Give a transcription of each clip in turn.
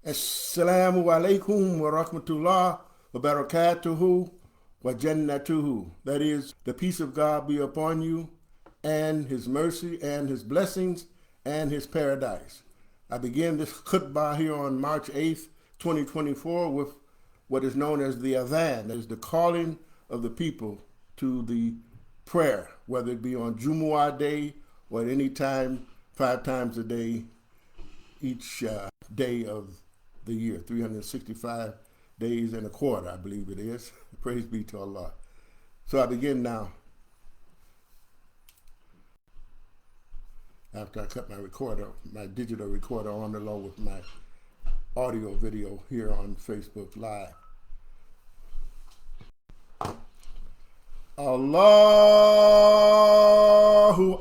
Assalamu alaikum wa rahmatullah wa barakatuhu wa jannatuhu. That is, the peace of God be upon you, and his mercy and his blessings and his paradise. I begin this khutbah here on March 8th, 2024 with what is known as the adhan, that is the calling of the people to the prayer, whether it be on Jumu'ah day or at any time, 5 times a day, each day of the year, 365 days and a quarter, I believe it is. Praise be to Allah. So I begin now. After I cut my recorder, my digital recorder on along with my audio video here on Facebook Live. Allahu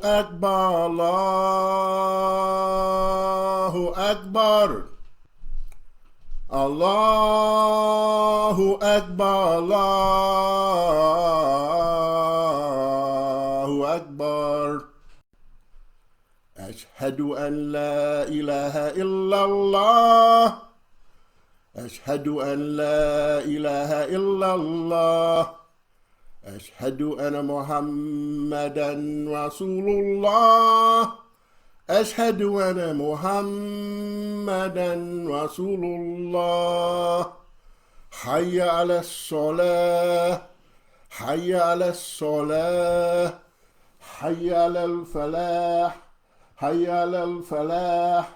Akbar, Allahu Akbar. Allahu Akbar, Allahu Akbar. Ashhadu an la ilaha illallah. Ashhadu an la ilaha illallah. Ashhadu anna Muhammadan Rasulullah. Ashhadu anna Muhammadan Rasulullah. Hayya ala salah. Hayya ala salah. Hayya ala falah. Hayya ala falah.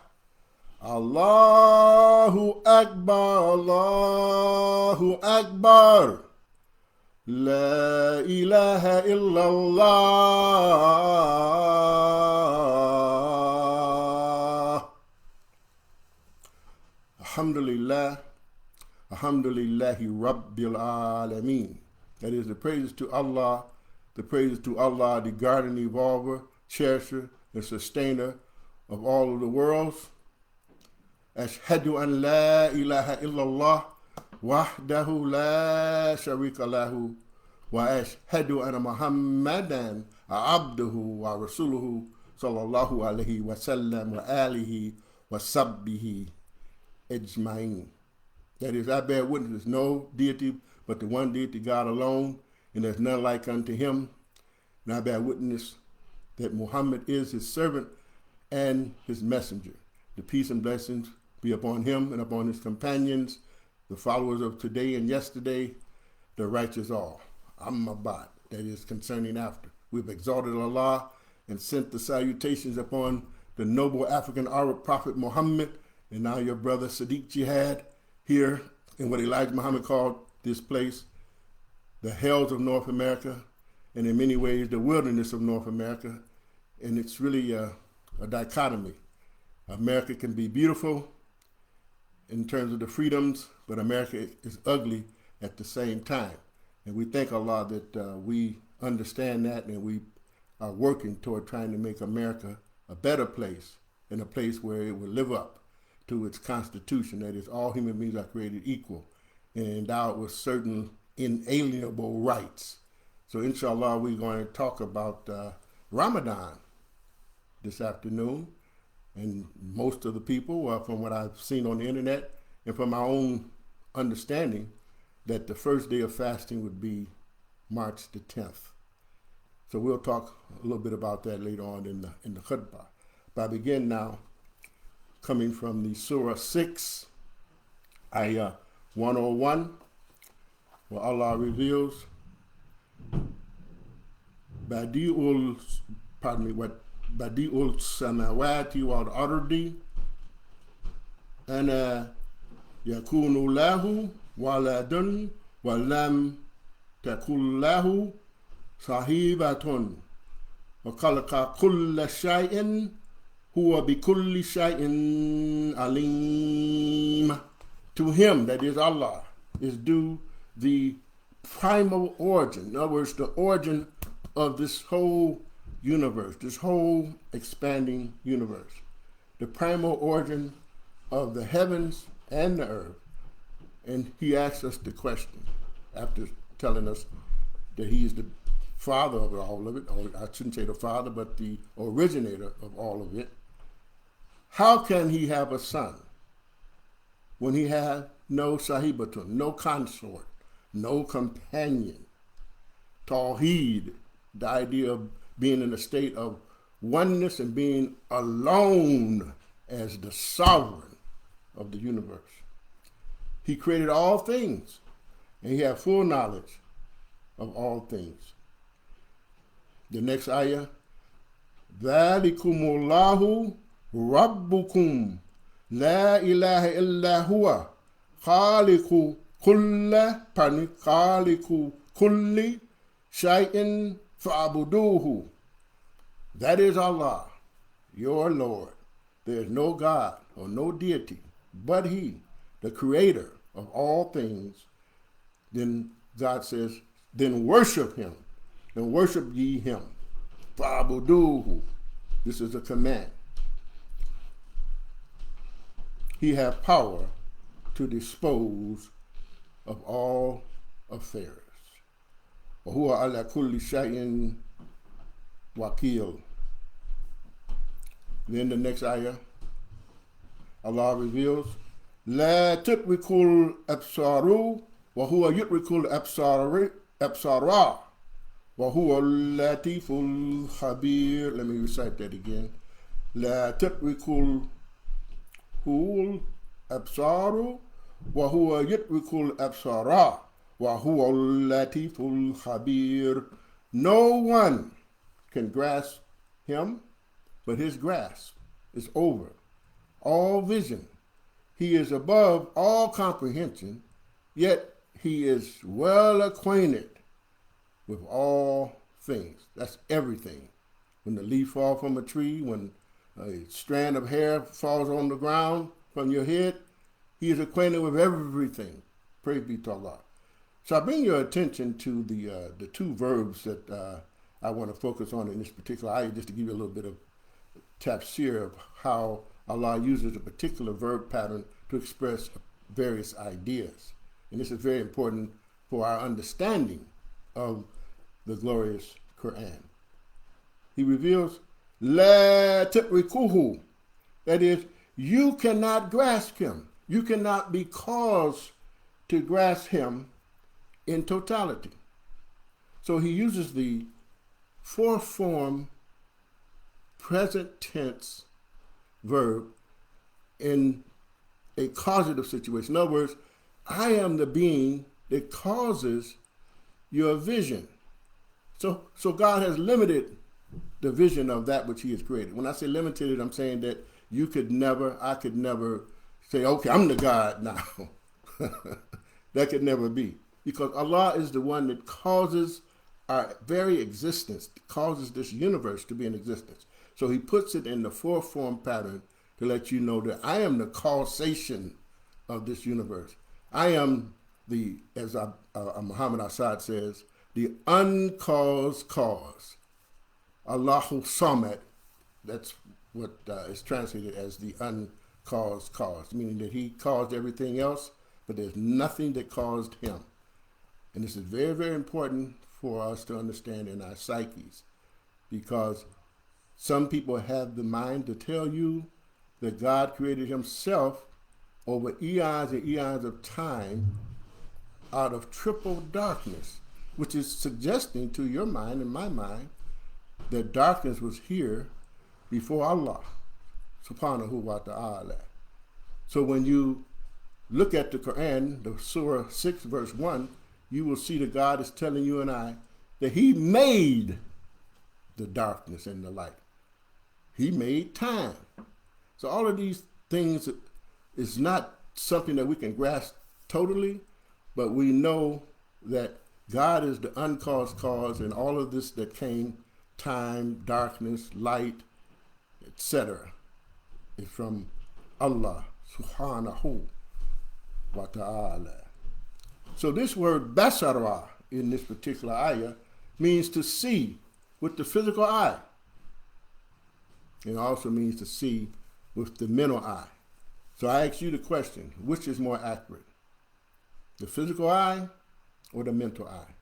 Allahu Akbar, Allahu Akbar. La ilaha illallah. Alhamdulillah, alhamdulillahi rabbil alameen. That is the praises to Allah, the guardian, evolver, cherisher, the sustainer of all of the worlds. Ashhadu an la ilaha illallah wahdahu la sharika lahu wa ashhadu anna Muhammadan abduhu wa rasuluhu sallallahu alayhi wa sallam wa alihi wa sabbihi ajma'in. That is, I bear witness there's no deity but the one deity, God alone, and there's none like unto him. And I bear witness that Muhammad is his servant and his messenger. The peace and blessings be upon him and upon his companions, the followers of today and yesterday, the righteous all. Amma ba'd, that is concerning after. We've exalted Allah and sent the salutations upon the noble African Arab prophet Muhammad, and now your brother Siddeeq Jihad here in what Elijah Muhammad called this place, the hells of North America, and in many ways the wilderness of North America. And it's really a dichotomy. America can be beautiful in terms of the freedoms, but America is ugly at the same time. And we thank Allah that we understand that, and we are working toward trying to make America a better place, and a place where it will live up to its constitution, that is, all human beings are created equal and endowed with certain inalienable rights. So inshallah, we're going to talk about Ramadan this afternoon. And most of the people, from what I've seen on the internet and from my own understanding, that the first day of fasting would be March the 10th. So we'll talk a little bit about that later on in the khutbah. But I begin now coming from the Surah 6, Ayah 101, where Allah reveals, Badi'ul samawati wal ardi ana yakunu lahu waladun wa lam takul lahu sahibatun wa khalaqa kulla shay'in huwa bi kulli shay'in alim. To him, that is Allah, is due the primal origin. In other words, the origin of this whole universe, this whole expanding universe, the primal origin of the heavens and the earth. And he asks us the question, after telling us that he is the father of all of it, or I shouldn't say the father, but the originator of all of it. How can he have a son? when he had no sahibatun, no consort, no companion. Tawheed, the idea of being in a state of oneness and being alone as the sovereign of the universe. He created all things, and he had full knowledge of all things. The next ayah, ذَلِكُمُ رَبُّكُمْ لَا إِلَهَ إِلَّا هُوَ خَالِقُ كُلِّ شَيْءٍ فَعْبُدُوهُ. That is Allah, your Lord. There is no God or no deity but He, the creator of all things. Then God says, then worship Him, and worship ye Him. فَعْبُدُوهُ. This is a command. He has power to dispose of all affairs. وَهُوَ عَلَى كُلِّ شَيْءٍ وَكِيلٌ. Then the next ayah, Allah reveals, لَا تُدْرِكُ الْأَبْصَارُ وَهُوَ يُدْرِكُ الْأَبْصَارَ وَهُوَ اللَّطِيفُ الْخَبِيرُ. Let me recite that again. لَا تُدْرِكُ الْأَبْصَارُ وَهُوَ يُدْرِكُ الْأَبْصَارَ وَهُوَ اللَّطِيفُ الْخَبِيرُ. No one can grasp Him, but His grasp is over all vision. He is above all comprehension, yet He is well acquainted with all things. That's everything. When the leaf falls from a tree, when a strand of hair falls on the ground from your head, He is acquainted with everything. Praise be to Allah. So I bring your attention to the two verbs that I want to focus on in this particular ayah, just to give you a little bit of tafsir of how Allah uses a particular verb pattern to express various ideas. And this is very important for our understanding of the glorious Quran. He reveals, La tu'rikuhu. That is, you cannot grasp Him. You cannot be caused to grasp Him in totality. So he uses the fourth form present tense verb in a causative situation. In other words, I am the being that causes your vision. So God has limited the vision of that which He has created. When I say limited, I'm saying that I could never say, okay, I'm the God now. That could never be. Because Allah is the one that causes our very existence, causes this universe to be in existence. So He puts it in the fourth form pattern to let you know that I am the causation of this universe. I am the, as Muhammad Assad says, the uncaused cause. Allahu Samad, that's what is translated as the uncaused cause, meaning that He caused everything else, but there's nothing that caused Him. And this is very, very important for us to understand in our psyches, because some people have the mind to tell you that God created Himself over eons and eons of time out of triple darkness, which is suggesting to your mind and my mind that darkness was here before Allah, subhanahu wa ta'ala. So when you look at the Quran, the Surah 6, verse 1, you will see that God is telling you and I that He made the darkness and the light. He made time. So all of these things is not something that we can grasp totally, but we know that God is the uncaused cause, and all of this that came, time, darkness, light, etc., is from Allah subhanahu wa ta'ala. So this word basara in this particular ayah means to see with the physical eye. It also means to see with the mental eye. So I ask you the question, which is more accurate? The physical eye or the mental eye?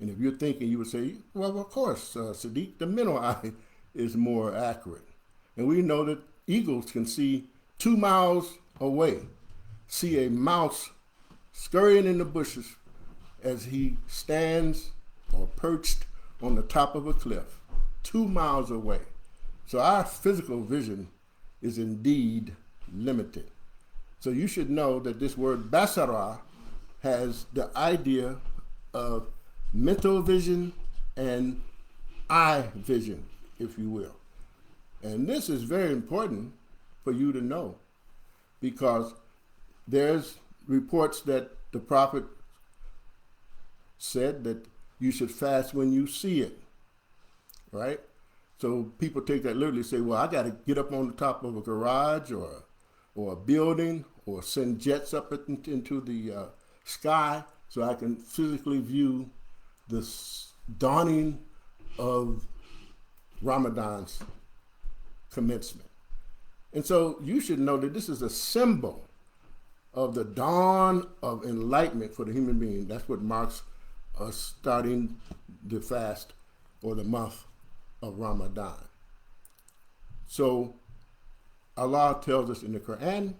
And if you're thinking, you would say, well, of course, Siddeeq, the mental eye is more accurate. And we know that eagles can see 2 miles away. see a mouse scurrying in the bushes as he stands or perched on the top of a cliff 2 miles away. So our physical vision is indeed limited. So you should know that this word basara has the idea of mental vision and eye vision, if you will. And this is very important for you to know, because there's reports that the prophet said that you should fast when you see it, right? So people take that literally, say, well, I got to get up on the top of a garage or a building or send jets up into the sky so I can physically view the dawning of Ramadan's commencement. And so you should know that this is a symbol of the dawn of enlightenment for the human being. That's what marks us starting the fast or the month of Ramadan. So Allah tells us in the Quran,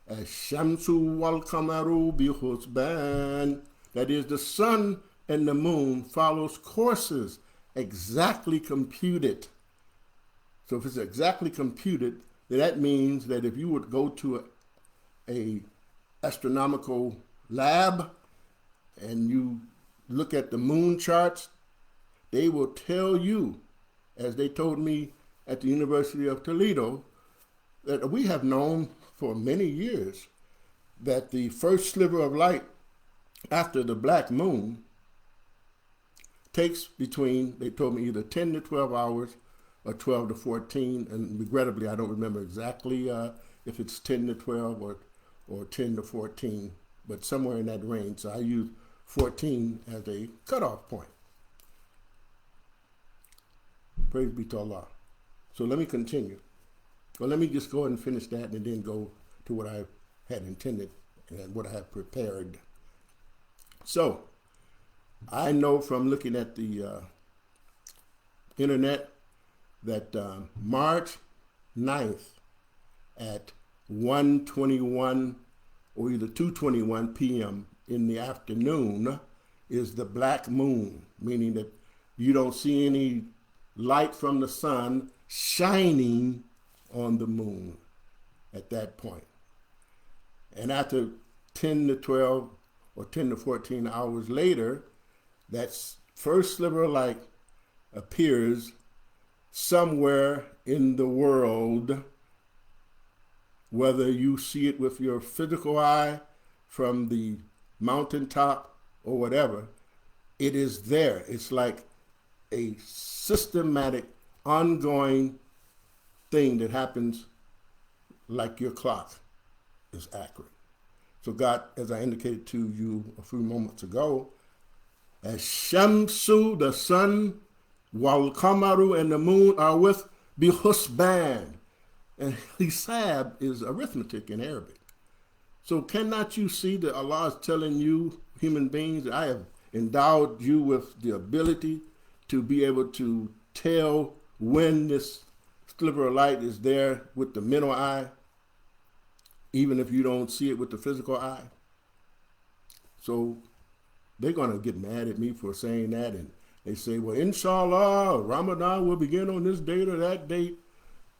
Ash-shamsu wal-qamaru bi-husban, that is, the sun and the moon follows courses exactly computed. So if it's exactly computed, then that means that if you would go to a astronomical lab and you look at the moon charts, they will tell you, as they told me at the University of Toledo, that we have known for many years that the first sliver of light after the black moon takes between, they told me, either 10 to 12 hours or 12 to 14, and regrettably I don't remember exactly if it's 10 to 12 or 10 to 14, but somewhere in that range. So I use 14 as a cutoff point. Praise be to Allah. So let me continue. Well, let me just go ahead and finish that and then go to what I had intended and what I have prepared. So I know from looking at the internet that March 9th at 1:21 or either 2:21 p.m. in the afternoon is the black moon, meaning that you don't see any light from the sun shining on the moon at that point. And after 10 to 12 or 10 to 14 hours later, that first sliver of light appears somewhere in the world, whether you see it with your physical eye from the mountaintop or whatever, it is there. It's like a systematic, ongoing thing that happens like your clock is accurate. So God, as I indicated to you a few moments ago, as Shamsu, the sun, while Kamaru and the moon are with bihusban. And hisab is arithmetic in Arabic. So cannot you see that Allah is telling you, human beings, that I have endowed you with the ability to be able to tell when this sliver of light is there with the mental eye, even if you don't see it with the physical eye? So they're going to get mad at me for saying that, and they say, well, inshallah, Ramadan will begin on this date or that date.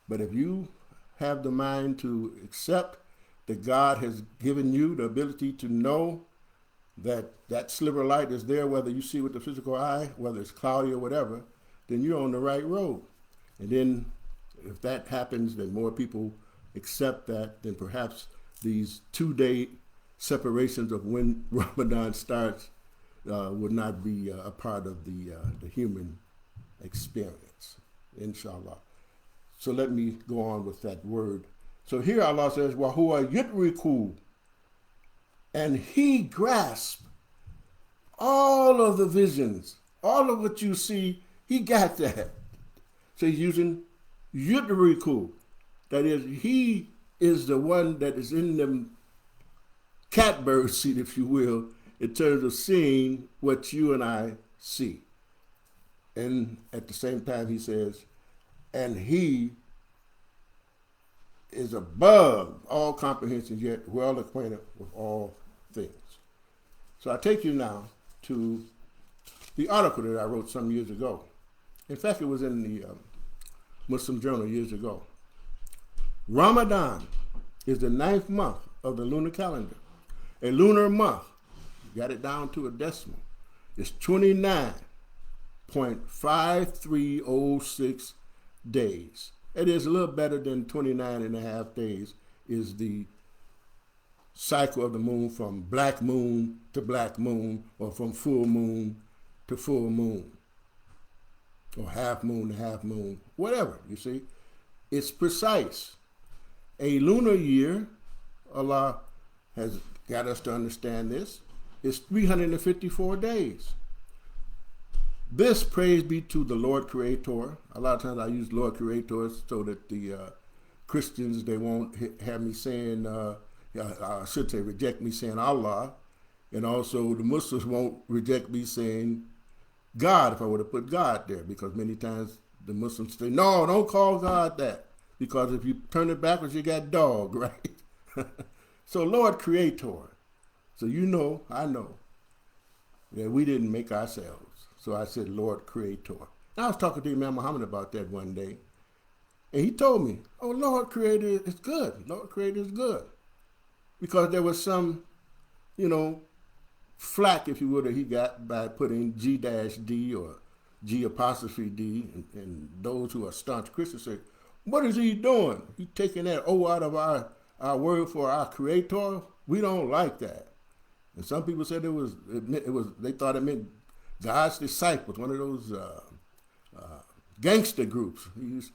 But if you have the mind to accept that God has given you the ability to know that that sliver of light is there, whether you see it with the physical eye, whether it's cloudy or whatever, then you're on the right road. And then if that happens, then more people accept that, then perhaps these 2-day separations of when Ramadan starts would not be a part of the human experience, inshallah. So let me go on with that word. So here Allah says, وَهُوَ يُدْرِكُ, and He grasped all of the visions, all of what you see, He got that. So He's using yudriku, that is, He is the one that is in the catbird seat, if you will, in terms of seeing what you and I see. And at the same time, He says, and He is above all comprehension, yet well acquainted with all things. So I take you now to the article that I wrote some years ago. In fact, it was in the Muslim Journal years ago. Ramadan is the 9th month of the lunar calendar. A lunar month, got it down to a decimal, is 29.5306 days. It is a little better than 29 and a half days is the cycle of the moon from black moon to black moon, or from full moon to full moon, or half moon to half moon, whatever, you see. It's precise. A lunar year, Allah has got us to understand this, is 354 days. This, praise be to the Lord Creator. A lot of times I use Lord Creator so that the Christians, they won't have me saying, I should say reject me saying Allah, and also the Muslims won't reject me saying God if I were to put God there, because many times the Muslims say, no, don't call God that, because if you turn it backwards, you got dog, right? So Lord Creator. So you know, I know, that we didn't make ourselves. So I said, Lord Creator. And I was talking to Imam Muhammad about that one day, and he told me, oh, Lord Creator is good. Lord Creator is good. Because there was some, flack, if you would, that he got by putting G-D or G''D, and those who are staunch Christians say, what is he doing? He taking that O out of our word for our Creator? We don't like that. And some people said they thought it meant God's disciples, one of those gangster groups.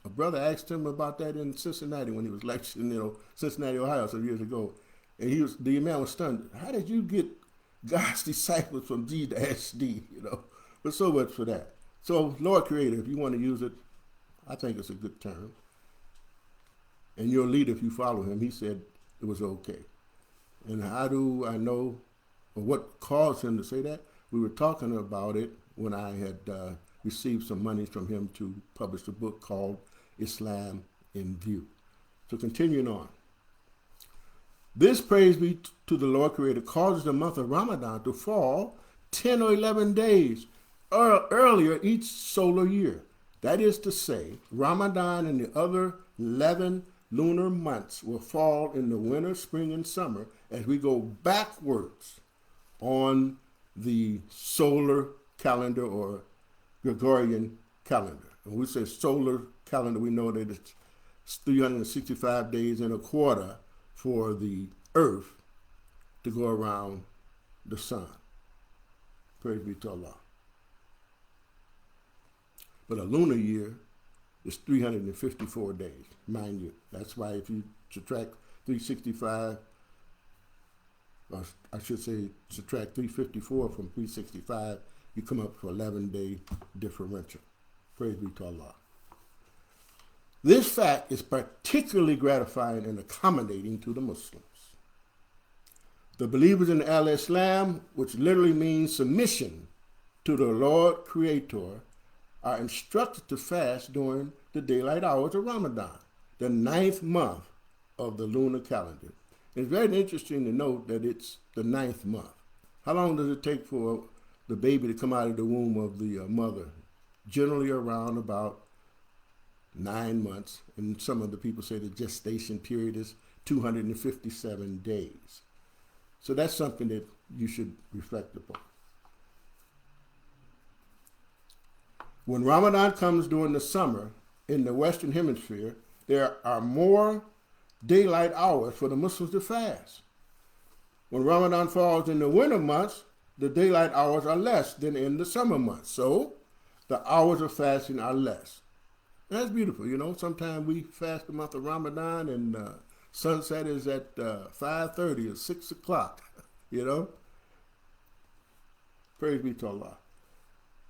A brother asked him about that in Cincinnati when he was lecturing, Cincinnati, Ohio, some years ago. And the Imam was stunned. How did you get God's disciples from G-D, But so much for that. So, Lord Creator, if you want to use it, I think it's a good term. And your leader, if you follow him, he said it was okay. And how do I know, or what caused him to say that? We were talking about it when I had received some money from him to publish a book called Islam in View. So continuing on. This, praise be to the Lord Creator, causes the month of Ramadan to fall 10 or 11 days earlier each solar year. That is to say, Ramadan and the other 11 lunar months will fall in the winter, spring, and summer as we go backwards on the solar calendar or Gregorian calendar. When we say solar calendar, we know that it's 365 days and a quarter for the earth to go around the sun. Praise be to Allah. But a lunar year is 354 days, mind you. That's why if you subtract 365, or I should say subtract 354 from 365, you come up with 11-day differential. Praise be to Allah. This fact is particularly gratifying and accommodating to the Muslims. The believers in al-Islam, which literally means submission to the Lord Creator, are instructed to fast during the daylight hours of Ramadan, the 9th month of the lunar calendar. It's very interesting to note that it's the 9th month. How long does it take for the baby to come out of the womb of the mother? Generally around about 9 months, and some of the people say the gestation period is 257 days. So that's something that you should reflect upon. When Ramadan comes during the summer in the Western Hemisphere, there are more daylight hours for the Muslims to fast. When Ramadan falls in the winter months, the daylight hours are less than in the summer months. So the hours of fasting are less. And that's beautiful, Sometimes we fast the month of Ramadan and sunset is at 5:30 or 6 o'clock, Praise be to Allah.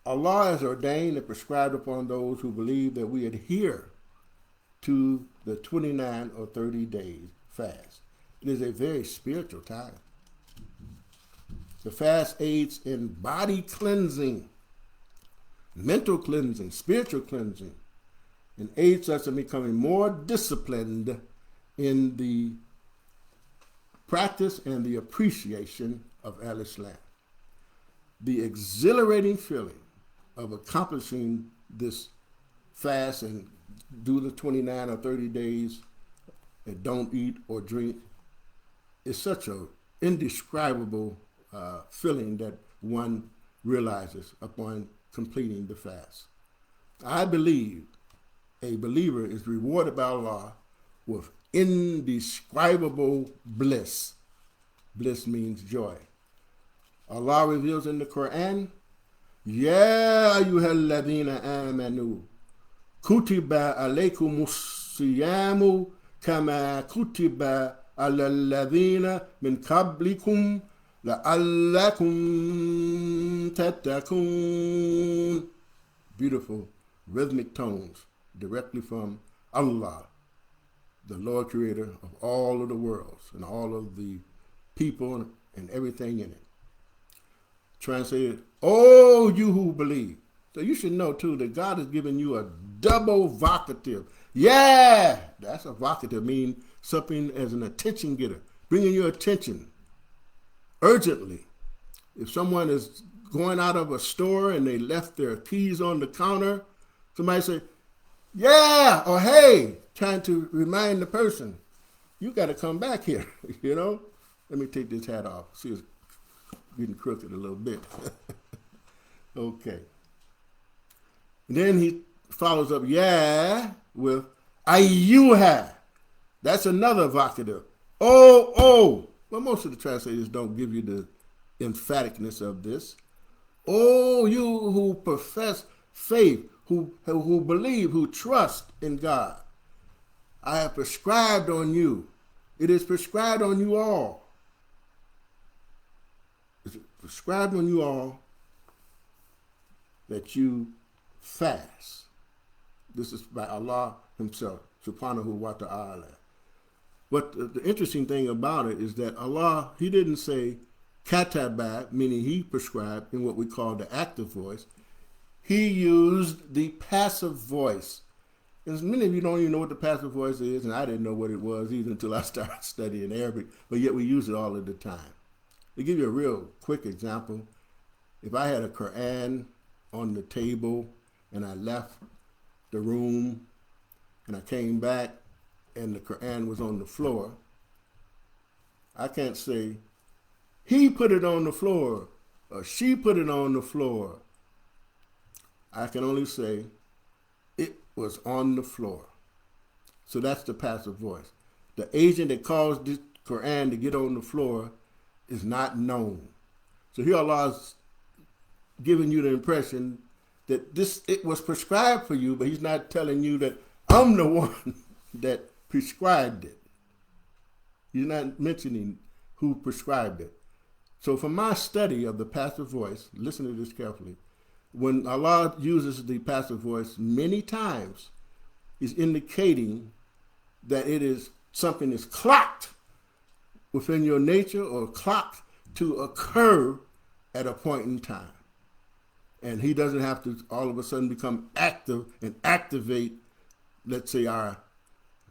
Allah has ordained and prescribed upon those who believe that we adhere to the 29 or 30 days fast. It is a very spiritual time. The fast aids in body cleansing, mental cleansing, spiritual cleansing, and aids us in becoming more disciplined in the practice and the appreciation of al-Islam. The exhilarating feeling of accomplishing this fast and do the 29 or 30 days and don't eat or drink is such an indescribable feeling that one realizes upon completing the fast. I believe a believer is rewarded by Allah with indescribable bliss. Bliss means joy. Allah reveals in the Quran, Ya ayyuhalladhina amanu, kutiba alaykumus siyamu kama kutiba ala alladhina min qablikum la'allakum tattaqun. Beautiful rhythmic tones directly from Allah, the Lord Creator of all of the worlds and all of the people and everything in it. Translated, oh, you who believe. So you should know too that God has given you a double vocative. Yeah, that's a vocative, meaning something as an attention getter, bringing your attention urgently. If someone is going out of a store and they left their keys on the counter, somebody say, yeah, or hey, trying to remind the person, you got to come back here, you know? Let me take this hat off. See, it's getting crooked a little bit. Okay. And then he follows up, yeah, with ayyuha. That's another vocative. Oh. Well, most of the translators don't give you the emphaticness of this. Oh, you who profess faith, who believe, who trust in God. I have prescribed on you. It is prescribed on you all. It's prescribed on you all that you fast. This is by Allah himself, subhanahu wa ta'ala. But the interesting thing about it is that Allah, he didn't say kataba, meaning he prescribed in what we call the active voice. He used the passive voice. As many of you don't even know what the passive voice is, and I didn't know what it was either until I started studying Arabic, but yet we use it all of the time. To give you a real quick example, if I had a Quran on the table and I left the room and I came back and the Quran was on the floor, I can't say, he put it on the floor or she put it on the floor. I can only say, it was on the floor. So that's the passive voice. The agent that caused this Quran to get on the floor is not known. So here Allah's giving you the impression that it was prescribed for you, but he's not telling you that I'm the one that prescribed it. He's not mentioning who prescribed it. So from my study of the passive voice, listen to this carefully, when Allah uses the passive voice many times, He's indicating that it is something that's clocked within your nature or clocked to occur at a point in time. And He doesn't have to all of a sudden become active and activate, let's say, our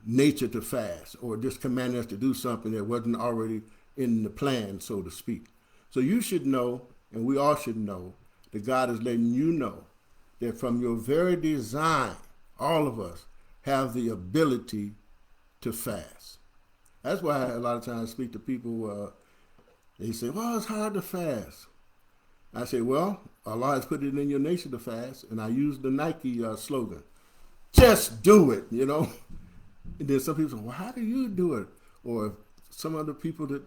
nature to fast or just command us to do something that wasn't already in the plan, so to speak. So you should know, and we all should know, that God is letting you know that from your very design, all of us have the ability to fast. That's why a lot of times I speak to people, they say, well, it's hard to fast. I say, well, Allah has put it in your nature to fast, and I use the Nike slogan, just do it, you know. And then some people say, well, how do you do it? Or some other people that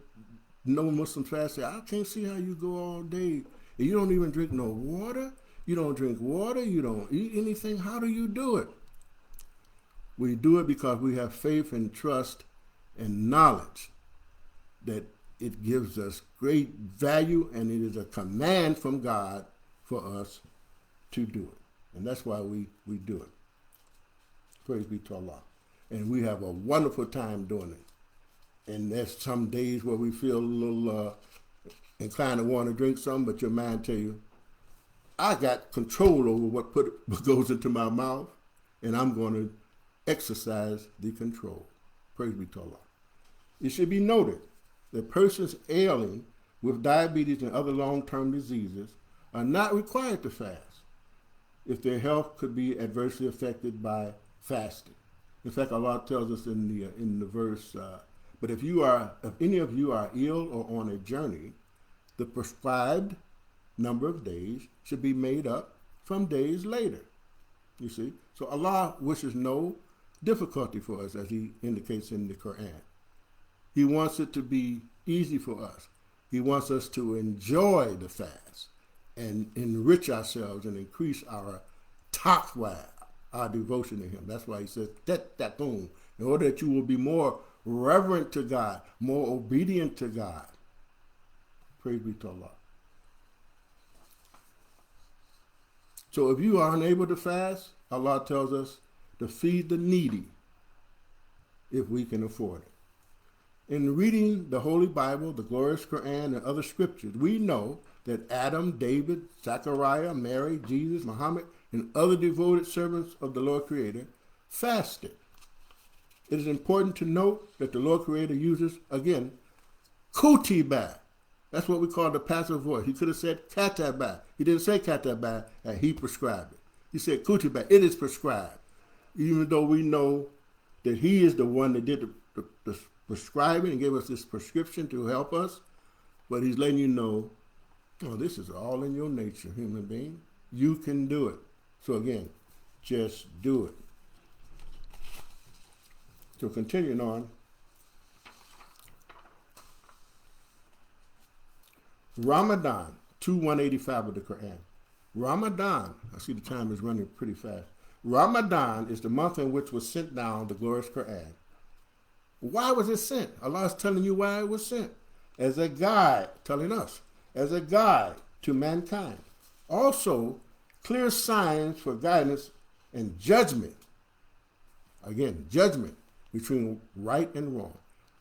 know Muslim fast say, I can't see how you go all day and you don't even drink no water. You don't drink water. You don't eat anything. How do you do it? We do it because we have faith and trust and knowledge that it gives us great value, and it is a command from God for us to do it. And that's why we do it. Praise be to Allah. And we have a wonderful time doing it. And there's some days where we feel a little inclined to want to drink something, but your mind tell you, I got control over what goes into my mouth, and I'm going to exercise the control. Praise be to Allah. It should be noted that persons ailing with diabetes and other long-term diseases are not required to fast if their health could be adversely affected by fasting. In fact, Allah tells us in the verse, but if any of you are ill or on a journey, the prescribed number of days should be made up from days later. You see? So Allah wishes no difficulty for us, as He indicates in the Quran. He wants it to be easy for us. He wants us to enjoy the fast and enrich ourselves and increase our taqwa, our devotion to Him. That's why He says, tattaqun, in order that you will be more reverent to God, more obedient to God. Praise be to Allah. So if you are unable to fast, Allah tells us to feed the needy if we can afford it. In reading the Holy Bible, the glorious Quran, and other scriptures, we know that Adam, David, Zechariah, Mary, Jesus, Muhammad, and other devoted servants of the Lord Creator fasted. It is important to note that the Lord Creator uses, again, kutiba. That's what we call the passive voice. He could have said kataba. He didn't say kataba, and He prescribed it. He said kutiba. It is prescribed. Even though we know that He is the one that did the prescribing and gave us this prescription to help us, but He's letting you know, oh, this is all in your nature, human being. You can do it. So again, just do it. So continuing on, Ramadan, 2:185 of the Quran. Ramadan, I see the time is running pretty fast. Ramadan is the month in which was sent down the glorious Quran. Why was it sent? Allah is telling you why it was sent. As a guide, telling us, as a guide to mankind. Also, clear signs for guidance and judgment. Again, judgment between right and wrong.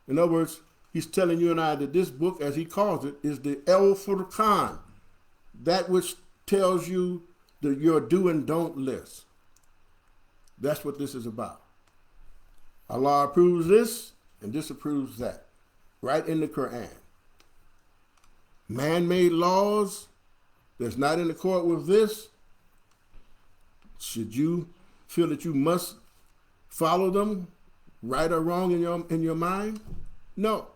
In other words, He's telling you and I that this book, as He calls it, is the El Furqan, that which tells you your do and don't list. That's what this is about. Allah approves this and disapproves that, right in the Quran. Man-made laws that's not in accord with this, should you feel that you must follow them, right or wrong in your mind? No.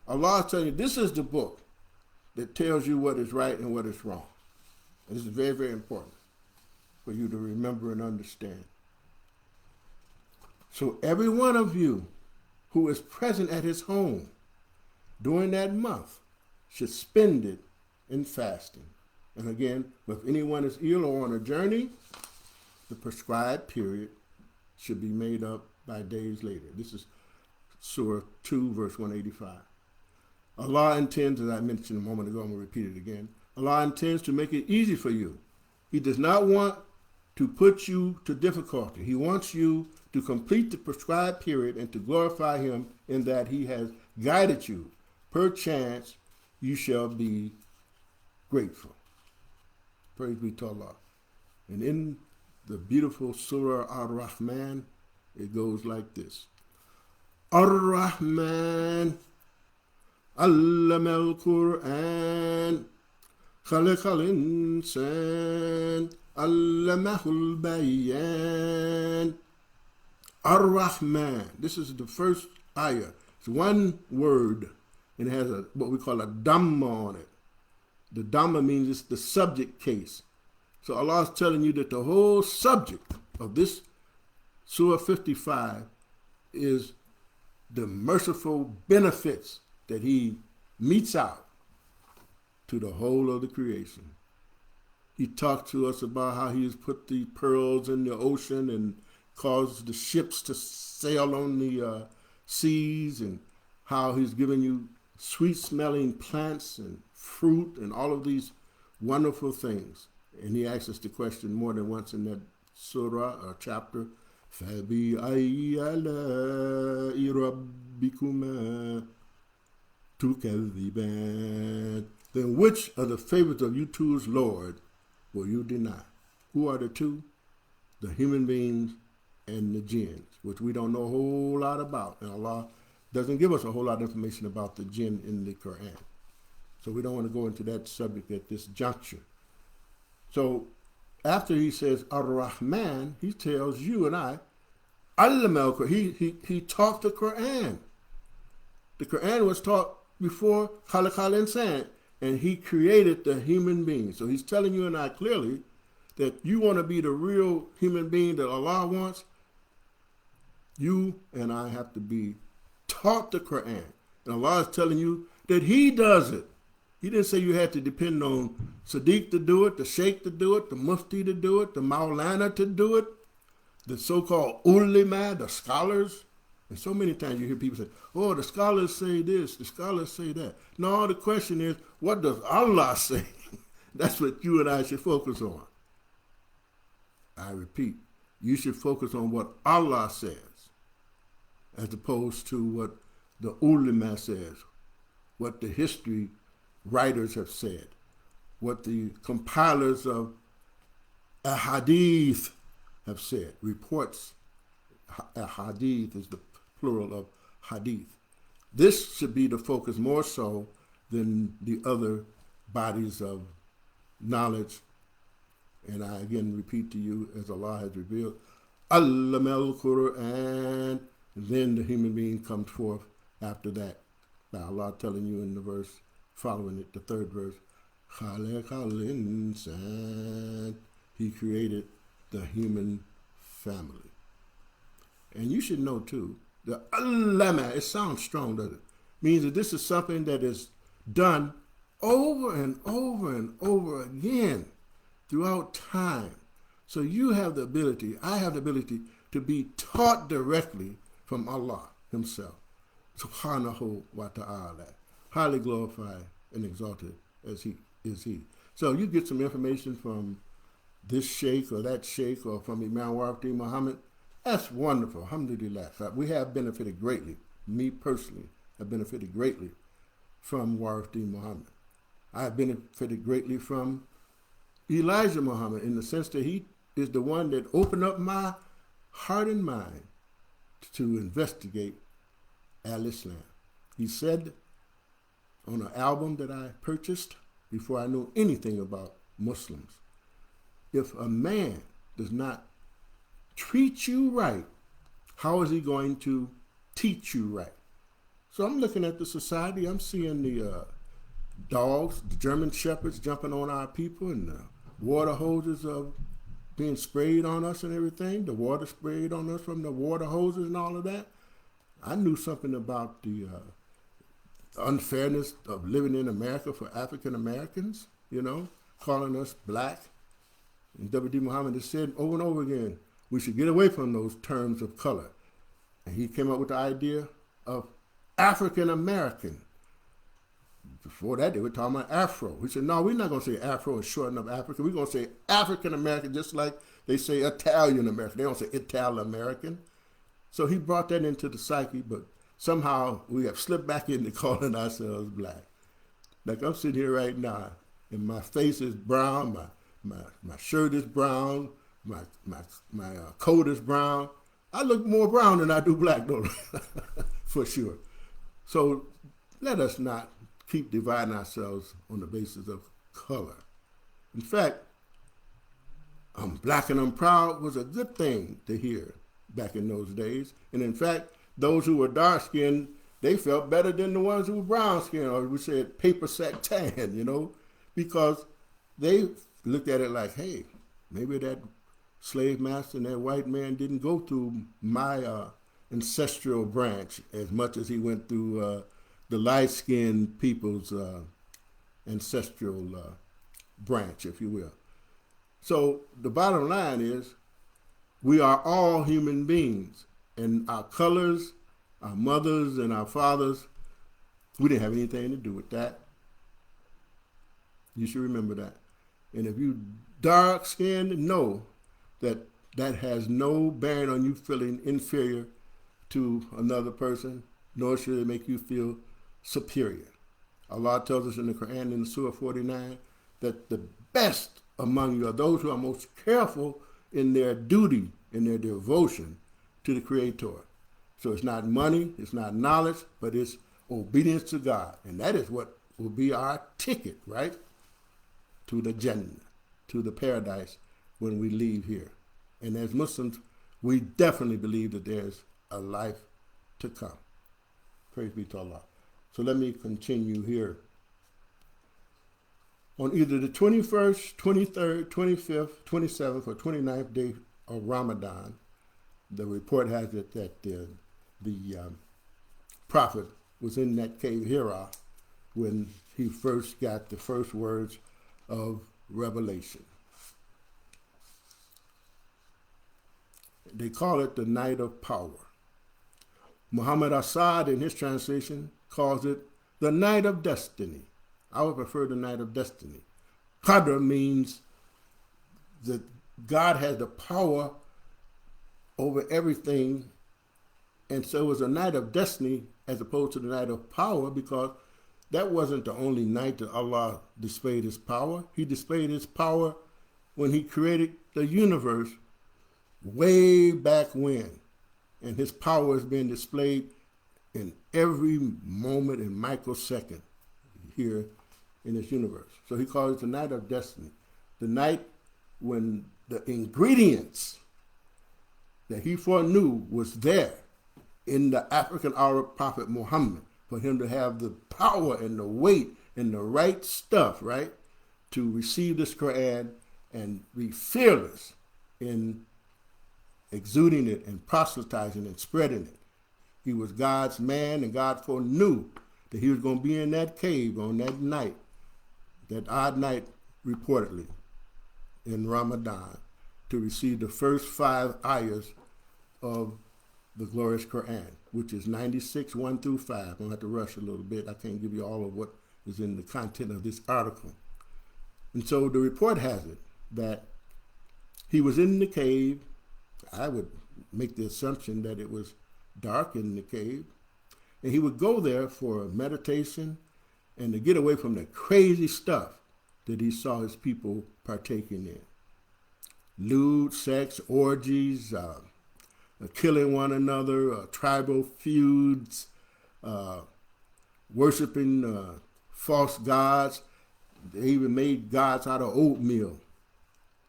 Allah is telling you this is the book that tells you what is right and what is wrong. And this is very, very important for you to remember and understand. So every one of you who is present at his home during that month should spend it in fasting. And again, if anyone is ill or on a journey, the prescribed period should be made up by days later. This is Surah 2, verse 185. Allah intends, as I mentioned a moment ago, I'm going to repeat it again. Allah intends to make it easy for you. He does not want to put you to difficulty. He wants you to complete the prescribed period and to glorify Him in that He has guided you. Perchance you shall be grateful. Praise be to Allah. And in the beautiful Surah Ar-Rahman, it goes like this. Ar-Rahman, Allama al-Quran, Khaliq al-Insan, Allamahul Bayan. Ar-Rahman. This is the first ayah. It's one word, and it has what we call a dhamma on it. The dhamma means it's the subject case. So Allah is telling you that the whole subject of this Surah 55 is the merciful benefits that He metes out to the whole of the creation. He talked to us about how He has put the pearls in the ocean and caused the ships to sail on the seas, and how He's given you sweet-smelling plants and fruit and all of these wonderful things. And He asks us the question more than once in that surah or chapter, فَبِأَيِّ آلَاءِ رَبِّكُمَا تُكَذِّبَانِ. Then which of the favorites of you two's Lord will you deny? Who are the two? The human beings and the jinns, which we don't know a whole lot about. And Allah doesn't give us a whole lot of information about the jinn in the Quran. So we don't want to go into that subject at this juncture. So after he says Ar-Rahman, he tells you and I, he taught the Quran. The Quran was taught before Khalaq al-Insan, and he created the human being. So he's telling you and I clearly that you want to be the real human being that Allah wants, you and I have to be taught the Quran. And Allah is telling you that he does it. He didn't say you had to depend on Siddeeq to do it, the Sheikh to do it, the Mufti to do it, the Maulana to do it, the so-called ulama, the scholars. And so many times you hear people say, oh, the scholars say this, the scholars say that. No, the question is, what does Allah say? That's what you and I should focus on. I repeat, you should focus on what Allah says as opposed to what the ulama says, what the history writers have said, what the compilers of a hadith have said. Reports, a hadith is the plural of hadith. This should be the focus more so than the other bodies of knowledge. And I again repeat to you, as Allah has revealed, Allama al-Quran, then the human being comes forth after that. By Allah telling you in the verse following it, the third verse, Khaliq al-Insan, he created the human family. And you should know too, the Allama, it sounds strong, doesn't it? Means that this is something that is done over and over and over again throughout time. So you have the ability, I have the ability to be taught directly from Allah himself. Subhanahu wa ta'ala. Highly glorified and exalted as he is he. So you get some information from this sheikh or that sheikh or from Imam Wardi Muhammad. That's wonderful. Alhamdulillah. We have benefited greatly. Me personally have benefited greatly from Wardi Muhammad. I have benefited greatly from Elijah Muhammad in the sense that he is the one that opened up my heart and mind to investigate al-Islam. He said on an album that I purchased before I knew anything about Muslims, if a man does not treat you right, how is he going to teach you right? So I'm looking at the society, I'm seeing the dogs, the German shepherds jumping on our people, and the water hoses being sprayed on us and everything, the water sprayed on us from the water hoses and all of that. I knew something about the unfairness of living in America for African Americans, calling us black. And W.D. Muhammad has said over and over again, we should get away from those terms of color. And he came up with the idea of African American. Before that, they were talking about Afro. He said, no, we're not going to say Afro and shorten up Africa. We're going to say African American, just like they say Italian American. They don't say Italian American. So he brought that into the psyche, but somehow we have slipped back into calling ourselves black. Like I'm sitting here right now, and my face is brown, my shirt is brown, my coat is brown. I look more brown than I do black, don't I? For sure. So let us not keep dividing ourselves on the basis of color. In fact, I'm black and I'm proud was a good thing to hear back in those days. And in fact, those who were dark-skinned, they felt better than the ones who were brown-skinned, or we said paper sack tan, because they looked at it like, hey, maybe that slave master and that white man didn't go through my ancestral branch as much as he went through the light-skinned people's ancestral branch, if you will. So the bottom line is, we are all human beings, and our colors, our mothers and our fathers, we didn't have anything to do with that. You should remember that. And if you dark-skinned, know that that has no bearing on you feeling inferior to another person, nor should it make you feel superior. Allah tells us in the Quran in Surah 49 that the best among you are those who are most careful in their duty in their devotion to the Creator. So it's not money, it's not knowledge, but it's obedience to God. And that is what will be our ticket, right? To the Jannah, to the paradise when we leave here. And as Muslims, we definitely believe that there's a life to come. Praise be to Allah. So let me continue here. On either the 21st, 23rd, 25th, 27th, or 29th day of Ramadan, the report has it that the prophet was in that cave Hira when he first got the first words of revelation. They call it the night of power. Muhammad Assad, in his translation, calls it the night of destiny. I would prefer the night of destiny. Qadr means that God has the power over everything, and so it was a night of destiny as opposed to the night of power, because that wasn't the only night that Allah displayed his power. He displayed his power when he created the universe way back when. And his power is being displayed in every moment and microsecond here in this universe. So he calls it the night of destiny. The night when the ingredients that he foreknew was there in the African Arab prophet Muhammad, for him to have the power and the weight and the right stuff, right, to receive this Quran and be fearless in exuding it and proselytizing and spreading it. He was God's man, and God foreknew that he was going to be in that cave on that night, that odd night reportedly, in Ramadan, to receive the first 5 ayahs of the glorious Quran, which is 96, 1 through 5. I'm going to have to rush a little bit. I can't give you all of what is in the content of this article. And so the report has it that he was in the cave. I would make the assumption that it was dark in the cave. And he would go there for meditation and to get away from the crazy stuff that he saw his people partaking in. Lewd, sex, orgies, killing one another, tribal feuds, worshiping false gods. They even made gods out of oatmeal.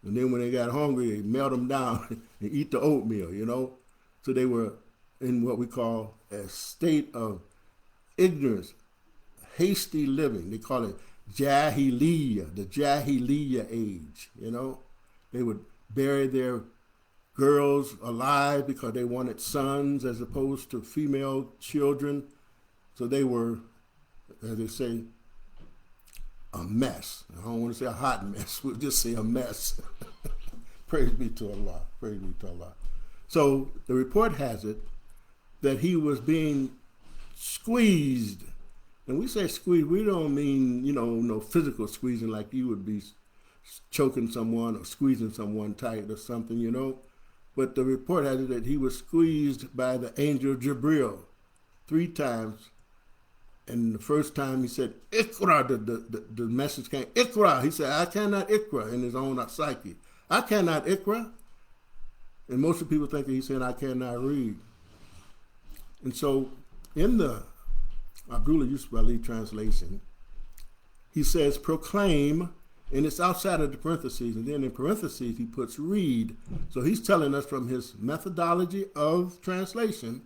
And then when they got hungry, they melt them down and eat the oatmeal, you know. So they were in what we call a state of ignorance, hasty living. They call it Jahiliyyah, the Jahiliyyah age, you know. They would bury their girls alive because they wanted sons as opposed to female children. So they were, as they say, a mess. I don't want to say a hot mess. We'll just say a mess. Praise be to Allah. Praise be to Allah. So the report has it that he was being squeezed. And we say squeeze, we don't mean, you know, no physical squeezing like you would be choking someone or squeezing someone tight or something, you know. But the report has it that he was squeezed by the angel Jibril 3 times. And the first time he said, Iqra, the message came, Iqra. He said, I cannot Iqra, in his own psyche. I cannot Iqra. And most of the people think that he's saying, I cannot read. And so in the Abdullah Yusuf Ali translation, he says, proclaim, and it's outside of the parentheses. And then in parentheses, he puts read. So he's telling us from his methodology of translation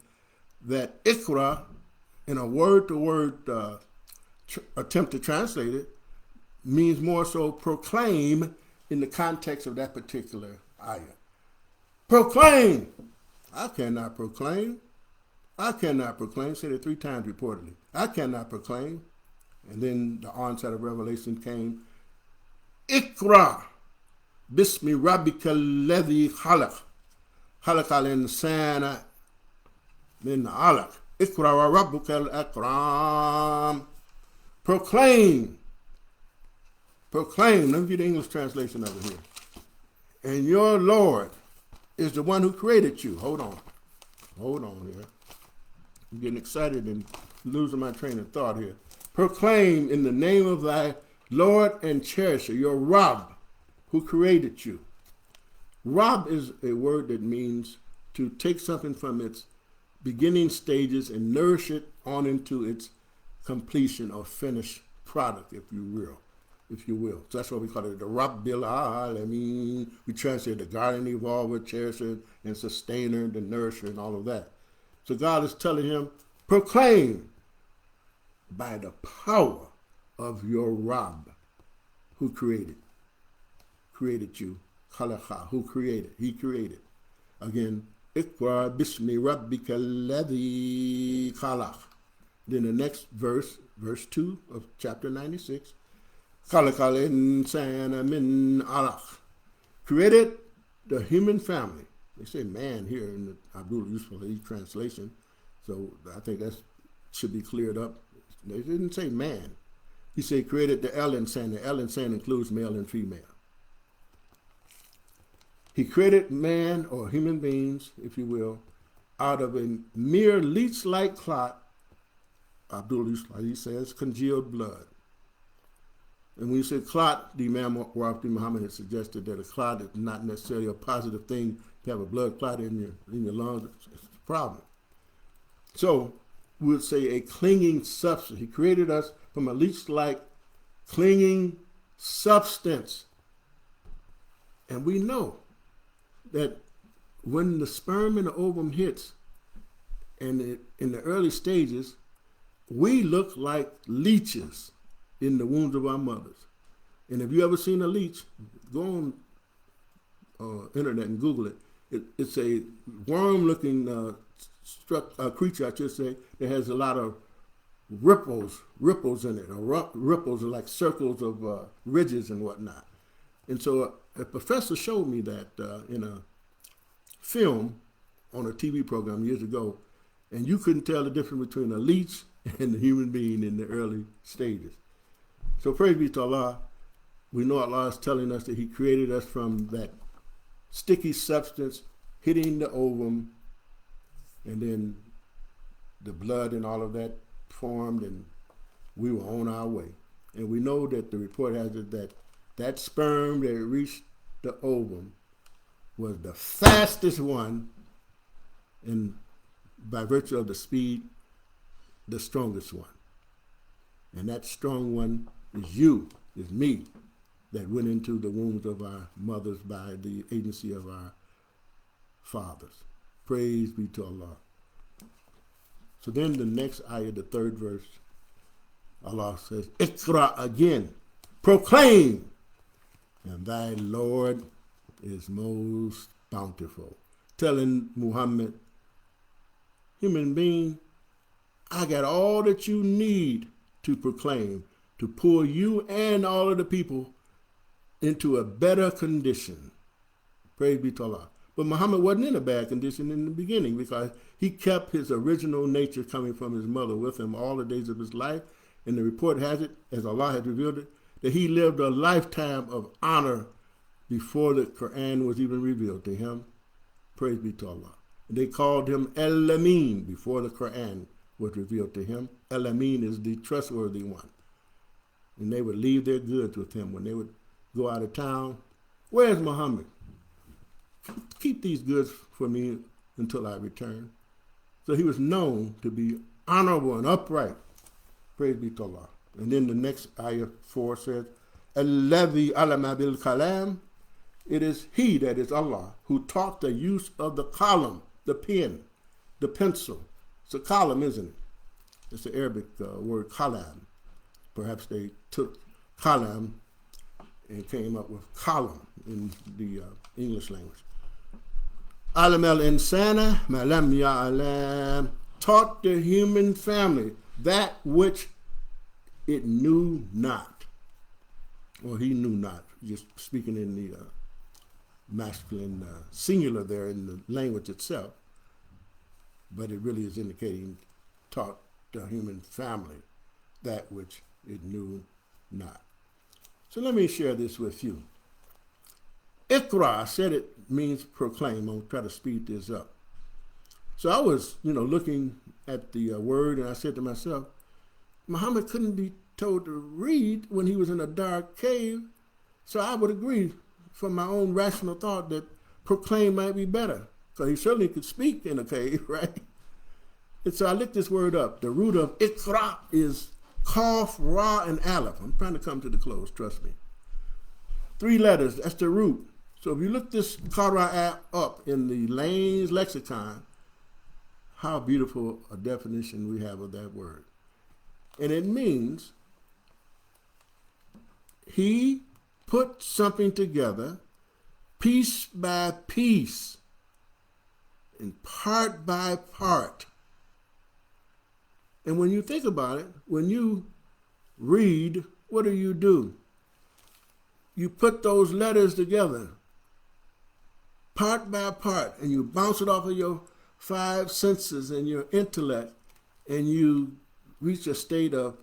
that Iqra, in a word-to-word attempt to translate it, means more so proclaim in the context of that particular ayah. Proclaim! I cannot proclaim. I cannot proclaim. Said it 3 times reportedly. I cannot proclaim. And then the onset of revelation came. Iqra bismi rabbika alladhi khalaq. Khalaq al-insana min alaq. Iqra wa rabbuka al-akram. Proclaim. Proclaim. Let me get the English translation of it here. And your Lord is the one who created you. Hold on. Hold on here. I'm getting excited and losing my train of thought here. Proclaim in the name of thy Lord and cherisher, your Rabb, who created you. Rab is a word that means to take something from its beginning stages and nourish it on into its completion or finished product, if you will. So that's why we call it the Rabbil Alamin. We translate the guardian, evolver, cherisher, and sustainer, the nourisher, and all of that. So God is telling him, proclaim by the power of your Rab, who created you, Khalaqa, who created, he created. Again, Iqra bismi rabbika alladhi khalaq. Then the next verse 2 of chapter 96, Khalaqal insana min alaq. Created the human family. They say man here in the Abdul Yusuf translation, so I think that should be cleared up. They didn't say man. He said created the El Insan. The El Insan includes male and female. He created man, or human beings, if you will, out of a mere leech-like clot, Abdul Yusuf, he says, congealed blood. And when you say clot, the Imam Muhammad has suggested that a clot is not necessarily a positive thing. To have a blood clot in your lungs, it's a problem. So we would say a clinging substance. He created us from a leech-like clinging substance. And we know that when the sperm and the ovum hits, and in the early stages, we look like leeches in the wombs of our mothers. And if you ever seen a leech, go on internet and Google it. It's a worm-looking creature, I should say, that has a lot of ripples in it. Ripples are like circles of ridges and whatnot. And so a professor showed me that in a film on a TV program years ago, and you couldn't tell the difference between a leech and a human being in the early stages. So praise be to Allah. We know Allah is telling us that he created us from that sticky substance hitting the ovum, and then the blood and all of that formed, and we were on our way. And we know that the report has it that sperm that reached the ovum was the fastest one, and by virtue of the speed, the strongest one. And that strong one is me, that went into the wombs of our mothers by the agency of our fathers. Praise be to Allah. So then the next ayah, the third verse, Allah says, Iqra again, proclaim, and thy Lord is most bountiful. Telling Muhammad, human being, I got all that you need to proclaim, to pull you and all of the people into a better condition. Praise be to Allah. But Muhammad wasn't in a bad condition in the beginning, because he kept his original nature coming from his mother with him all the days of his life. And the report has it, as Allah had revealed it, that he lived a lifetime of honor before the Quran was even revealed to him. Praise be to Allah. And they called him El-Amin before the Quran was revealed to him. El-Amin is the trustworthy one. And they would leave their goods with him when they would go out of town. Where's Muhammad? Keep these goods for me until I return. So he was known to be honorable and upright. Praise be to Allah. And then the next ayah 4 says, Alladhi alama bil kalam. It is he, that is Allah, who taught the use of the qalam, the pen, the pencil. It's a column, isn't it? It's the Arabic word kalam. Perhaps they took kalam and came up with column in the English language. Alam al insana ma lam ya'lam, taught the human family that which it knew not, or he knew not. Just speaking in the masculine singular there in the language itself, but it really is indicating taught the human family that which it knew not. So let me share this with you. Iqra, I said it means proclaim. I'll try to speed this up. So I was, looking at the word, and I said to myself, Muhammad couldn't be told to read when he was in a dark cave. So I would agree from my own rational thought that proclaim might be better, because he certainly could speak in a cave, right? And so I looked this word up. The root of ikra is Qaf, Ra, and Aleph. I'm trying to come to the close, trust me. 3 letters, that's the root. So if you look this Qara up in the Lane's lexicon, how beautiful a definition we have of that word. And it means he put something together piece by piece and part by part. And when you think about it, when you read, what do? You put those letters together, part by part, and you bounce it off of your 5 senses and your intellect, and you reach a state of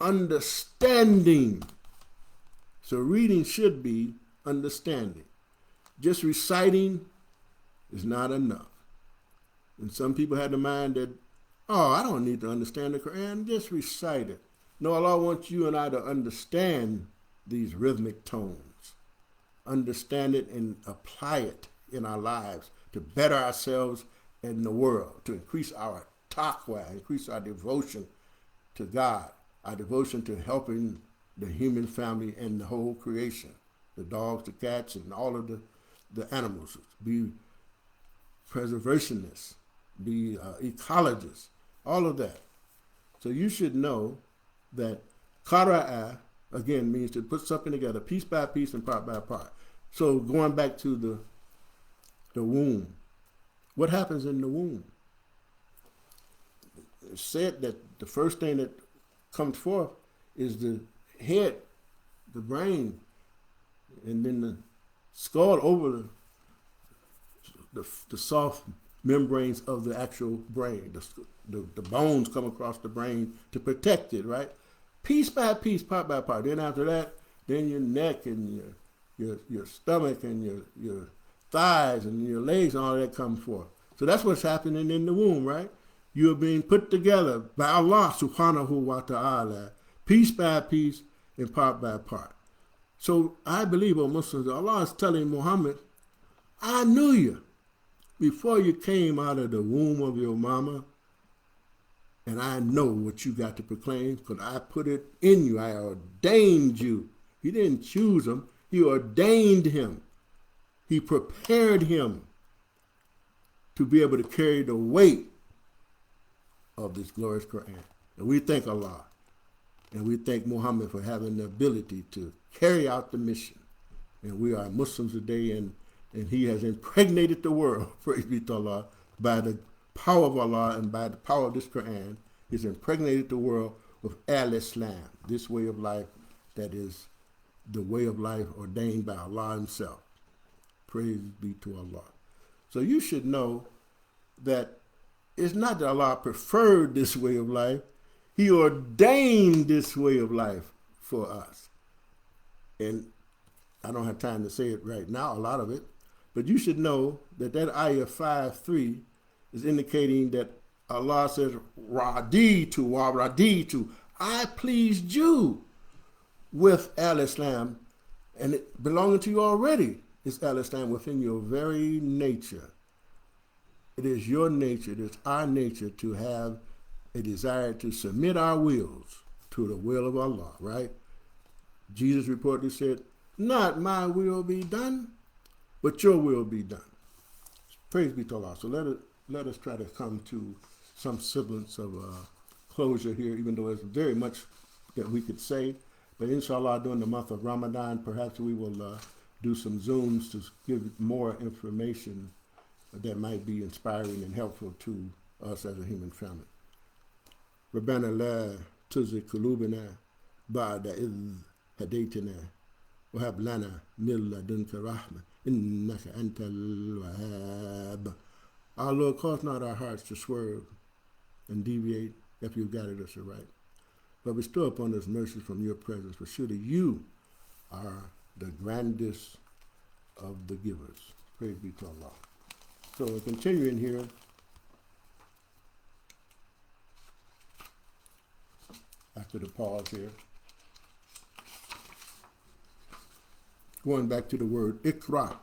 understanding. So reading should be understanding. Just reciting is not enough. And some people had the mind that, oh, I don't need to understand the Quran, just recite it. No, Allah wants you and I to understand these rhythmic tones, understand it and apply it in our lives to better ourselves in the world, to increase our taqwa, increase our devotion to God, our devotion to helping the human family and the whole creation, the dogs, the cats, and all of the animals. Be preservationists, be ecologists, all of that. So you should know that qara'a, again, means to put something together piece by piece and part by part. So going back to the womb, what happens in the womb? It's said that the first thing that comes forth is the head, the brain, and then the skull over the soft membranes of the actual brain. The bones come across the brain to protect it, right? Piece by piece, part by part. Then after that, then your neck and your stomach and your thighs and your legs and all that come forth. So that's what's happening in the womb, right? You're being put together by Allah subhanahu wa ta'ala, piece by piece and part by part. So I believe, O Muslims, Allah is telling Muhammad, I knew you before you came out of the womb of your mama, and I know what you got to proclaim because I put it in you. I ordained you. He didn't choose him. He ordained him. He prepared him to be able to carry the weight of this glorious Quran. And we thank Allah. And we thank Muhammad for having the ability to carry out the mission. And we are Muslims today, and he has impregnated the world, praise be to Allah, by the power of Allah and by the power of this Quran. He's impregnated the world with al-Islam, this way of life that is the way of life ordained by Allah himself. Praise be to Allah. So you should know that it's not that Allah preferred this way of life. He ordained this way of life for us. And I don't have time to say it right now, a lot of it, but you should know that ayah 5:3 is indicating that Allah says, Raditu wa raditu, I pleased you with al-Islam, and it belonging to you already. It's al-Islam within your very nature. It is your nature, it is our nature to have a desire to submit our wills to the will of Allah, right? Jesus reportedly said, not my will be done, but your will be done. Praise be to Allah. So let us try to come to some semblance of closure here, even though there's very much that we could say. But inshallah, during the month of Ramadan, perhaps we will do some Zooms to give more information that might be inspiring and helpful to us as a human family. ربنا لا تزغ قلوبنا بعد إذ هديتنا وهب لنا من لدنك رحمة إنك أنت الوهاب. Our Lord, cause not our hearts to swerve and deviate if you guided us aright, but bestow upon us mercy from your presence, for surely you are the grandest of the givers. Praise be to Allah. So continuing here, after the pause here, going back to the word ikra.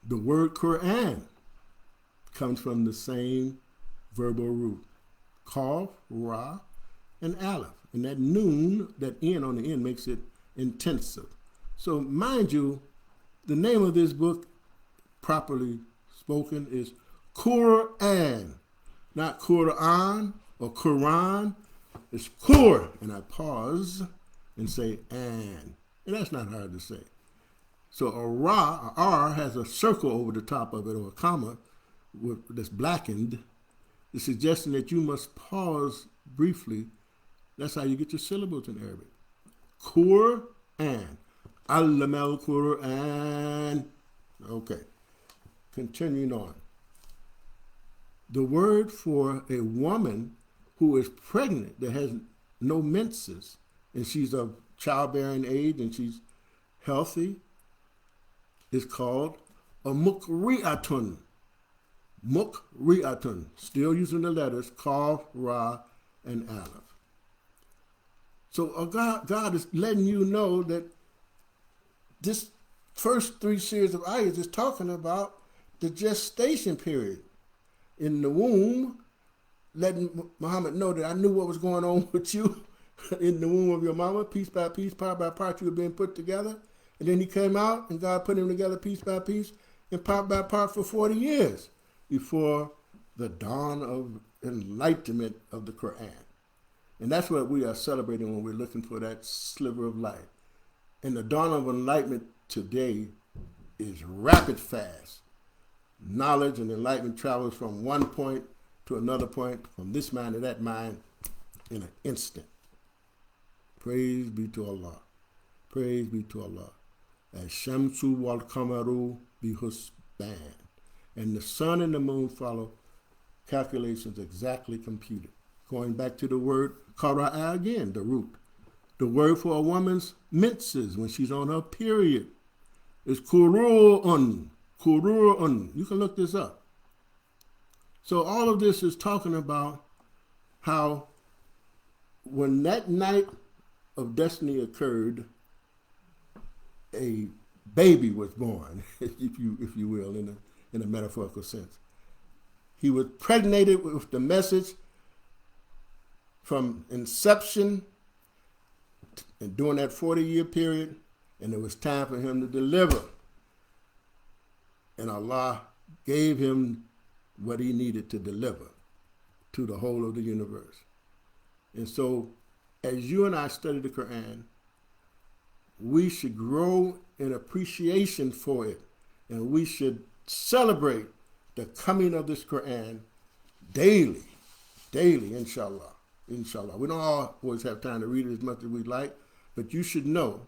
The word Quran comes from the same verbal root. Qaf, Ra, and Aleph. And that noon, that N on the end, makes it intensive. So mind you, the name of this book, properly spoken, is Quran. Not Quran or Quran. It's Qur. And I pause and say an. And that's not hard to say. So a Ra, a R, has a circle over the top of it, or a comma that's blackened. The suggestion that you must pause briefly. That's how you get your syllables in Arabic. Quran. Allama al-Quran. Okay. Continuing on. The word for a woman who is pregnant, that has no menses, and she's of childbearing age and she's healthy, is called a mukri'atun. Mukri'atun. Still using the letters Qaf, Ra, and Aleph. So God is letting you know that this first 3 series of ayahs is talking about the gestation period in the womb, letting Muhammad know that I knew what was going on with you in the womb of your mama, piece by piece, part by part, you were being put together. And then he came out and God put him together piece by piece and part by part for 40 years before the dawn of enlightenment of the Quran. And that's what we are celebrating when we're looking for that sliver of light. And the dawn of enlightenment today is rapid fast. Knowledge and enlightenment travels from one point to another point, from this mind to that mind, in an instant. Praise be to Allah. Praise be to Allah. Ash-shamsu wal kamaru bihusban. And the sun and the moon follow calculations exactly computed. Going back to the word qara'a again, the root. The word for a woman's menses when she's on her period is kuru'un. Kuru'un. You can look this up. So all of this is talking about how when that night of destiny occurred, a baby was born, if you will, in a metaphorical sense. He was pregnated with the message from inception and during that 40-year period, and it was time for him to deliver. And Allah gave him what he needed to deliver to the whole of the universe. And so, as you and I study the Quran, we should grow in appreciation for it, and we should celebrate the coming of this Quran daily, inshallah. Inshallah. We don't always have time to read it as much as we'd like, but you should know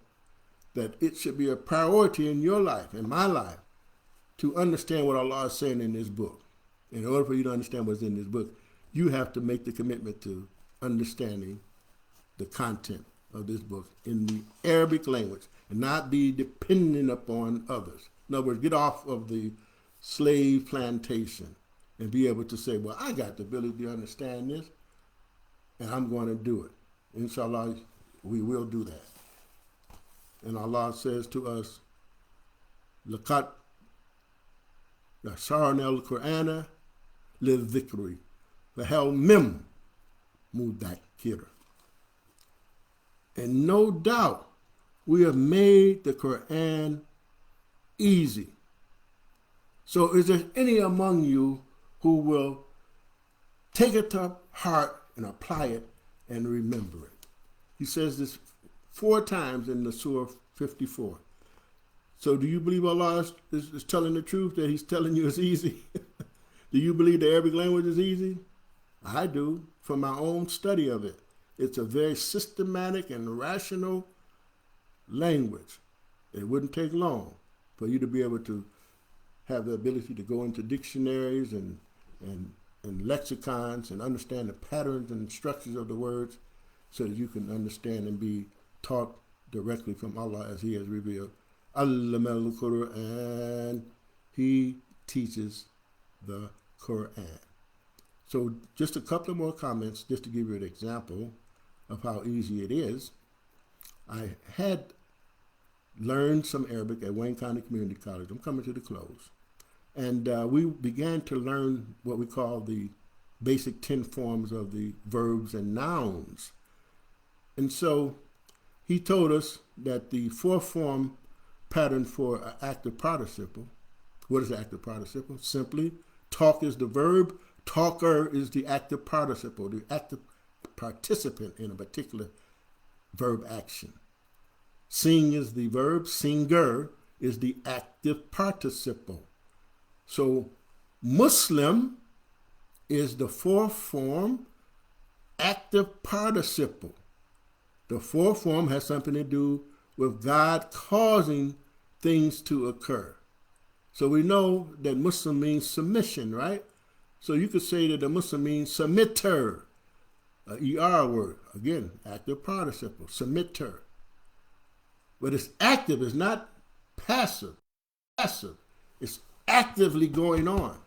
that it should be a priority in your life, in my life, to understand what Allah is saying in this book. In order for you to understand what's in this book, you have to make the commitment to understanding the content of this book in the Arabic language and not be dependent upon others. In other words, get off of the slave plantation and be able to say, well, I got the ability to understand this, and I'm going to do it. Inshallah, we will do that. And Allah says to us, لَقَدْ يَسَّرْنَا الْقُرْآنَ لِلذِّكْرِ فَهَلْ مِن مُدَّكِرٍ. And no doubt, we have made the Quran easy. So is there any among you who will take it to heart and apply it and remember it? He says this 4 times in the Surah 54. So do you believe Allah is telling the truth, that he's telling you it's easy? Do you believe the Arabic language is easy? I do, from my own study of it. It's a very systematic and rational language. It wouldn't take long for you to be able to have the ability to go into dictionaries and lexicons and understand the patterns and structures of the words so that you can understand and be taught directly from Allah as he has revealed. Allama al-Quran. He teaches the Quran. So just a couple of more comments just to give you an example of how easy it is. I had learned some Arabic at Wayne County Community College. I'm coming to the close. And we began to learn what we call the basic 10 forms of the verbs and nouns. And so he told us that the fourth form pattern for an active participle, what is the active participle? Simply, talk is the verb, talker is the active participle, the active participant in a particular verb action. Sing is the verb, singer is the active participle. So Muslim is the fourth form active participle. The fourth form has something to do with God causing things to occur. So we know that Muslim means submission, right? So you could say that the Muslim means submitter, ER word, again, active participle, submitter. But it's active, it's not passive. It's actively going on.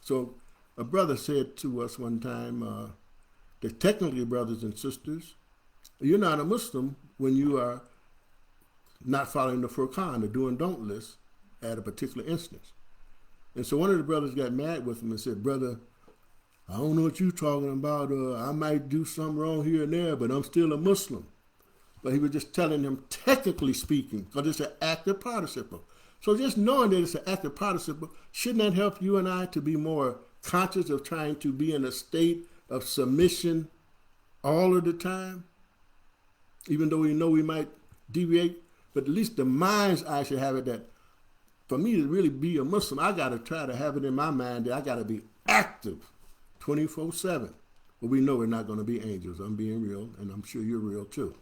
So a brother said to us one time that technically, brothers and sisters, you're not a Muslim when you are not following the Furqan, the do and don't list at a particular instance. And so one of the brothers got mad with him and said, brother, I don't know what you're talking about. I might do something wrong here and there, but I'm still a Muslim. But he was just telling him, technically speaking, because it's an active participle. So just knowing that it's an active participle, shouldn't that help you and I to be more conscious of trying to be in a state of submission all of the time? Even though we know we might deviate, but at least the mind's eye should have it that for me to really be a Muslim, I got to try to have it in my mind that I got to be active 24/7. But we know we're not going to be angels. I'm being real, and I'm sure you're real too.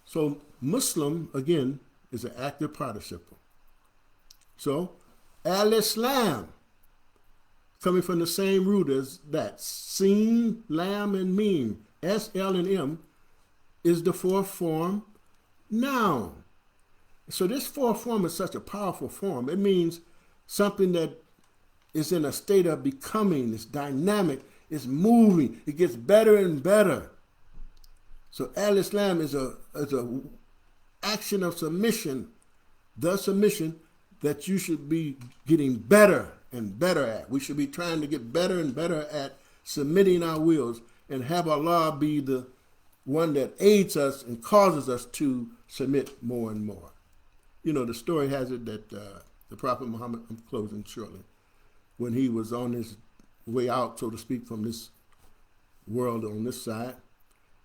So Muslim, again, is an active participle. So al-Islam, coming from the same root as that, Sin, Lam, and Mim, S, L, and M, is the fourth form noun. So this fourth form is such a powerful form. It means something that is in a state of becoming, it's dynamic, it's moving, it gets better and better. So al-Islam is a action of submission, the submission that you should be getting better and better at. We should be trying to get better and better at submitting our wills and have Allah be the one that aids us and causes us to submit more and more. You know, the story has it that the Prophet Muhammad, I'm closing shortly, when he was on his way out, so to speak, from this world on this side,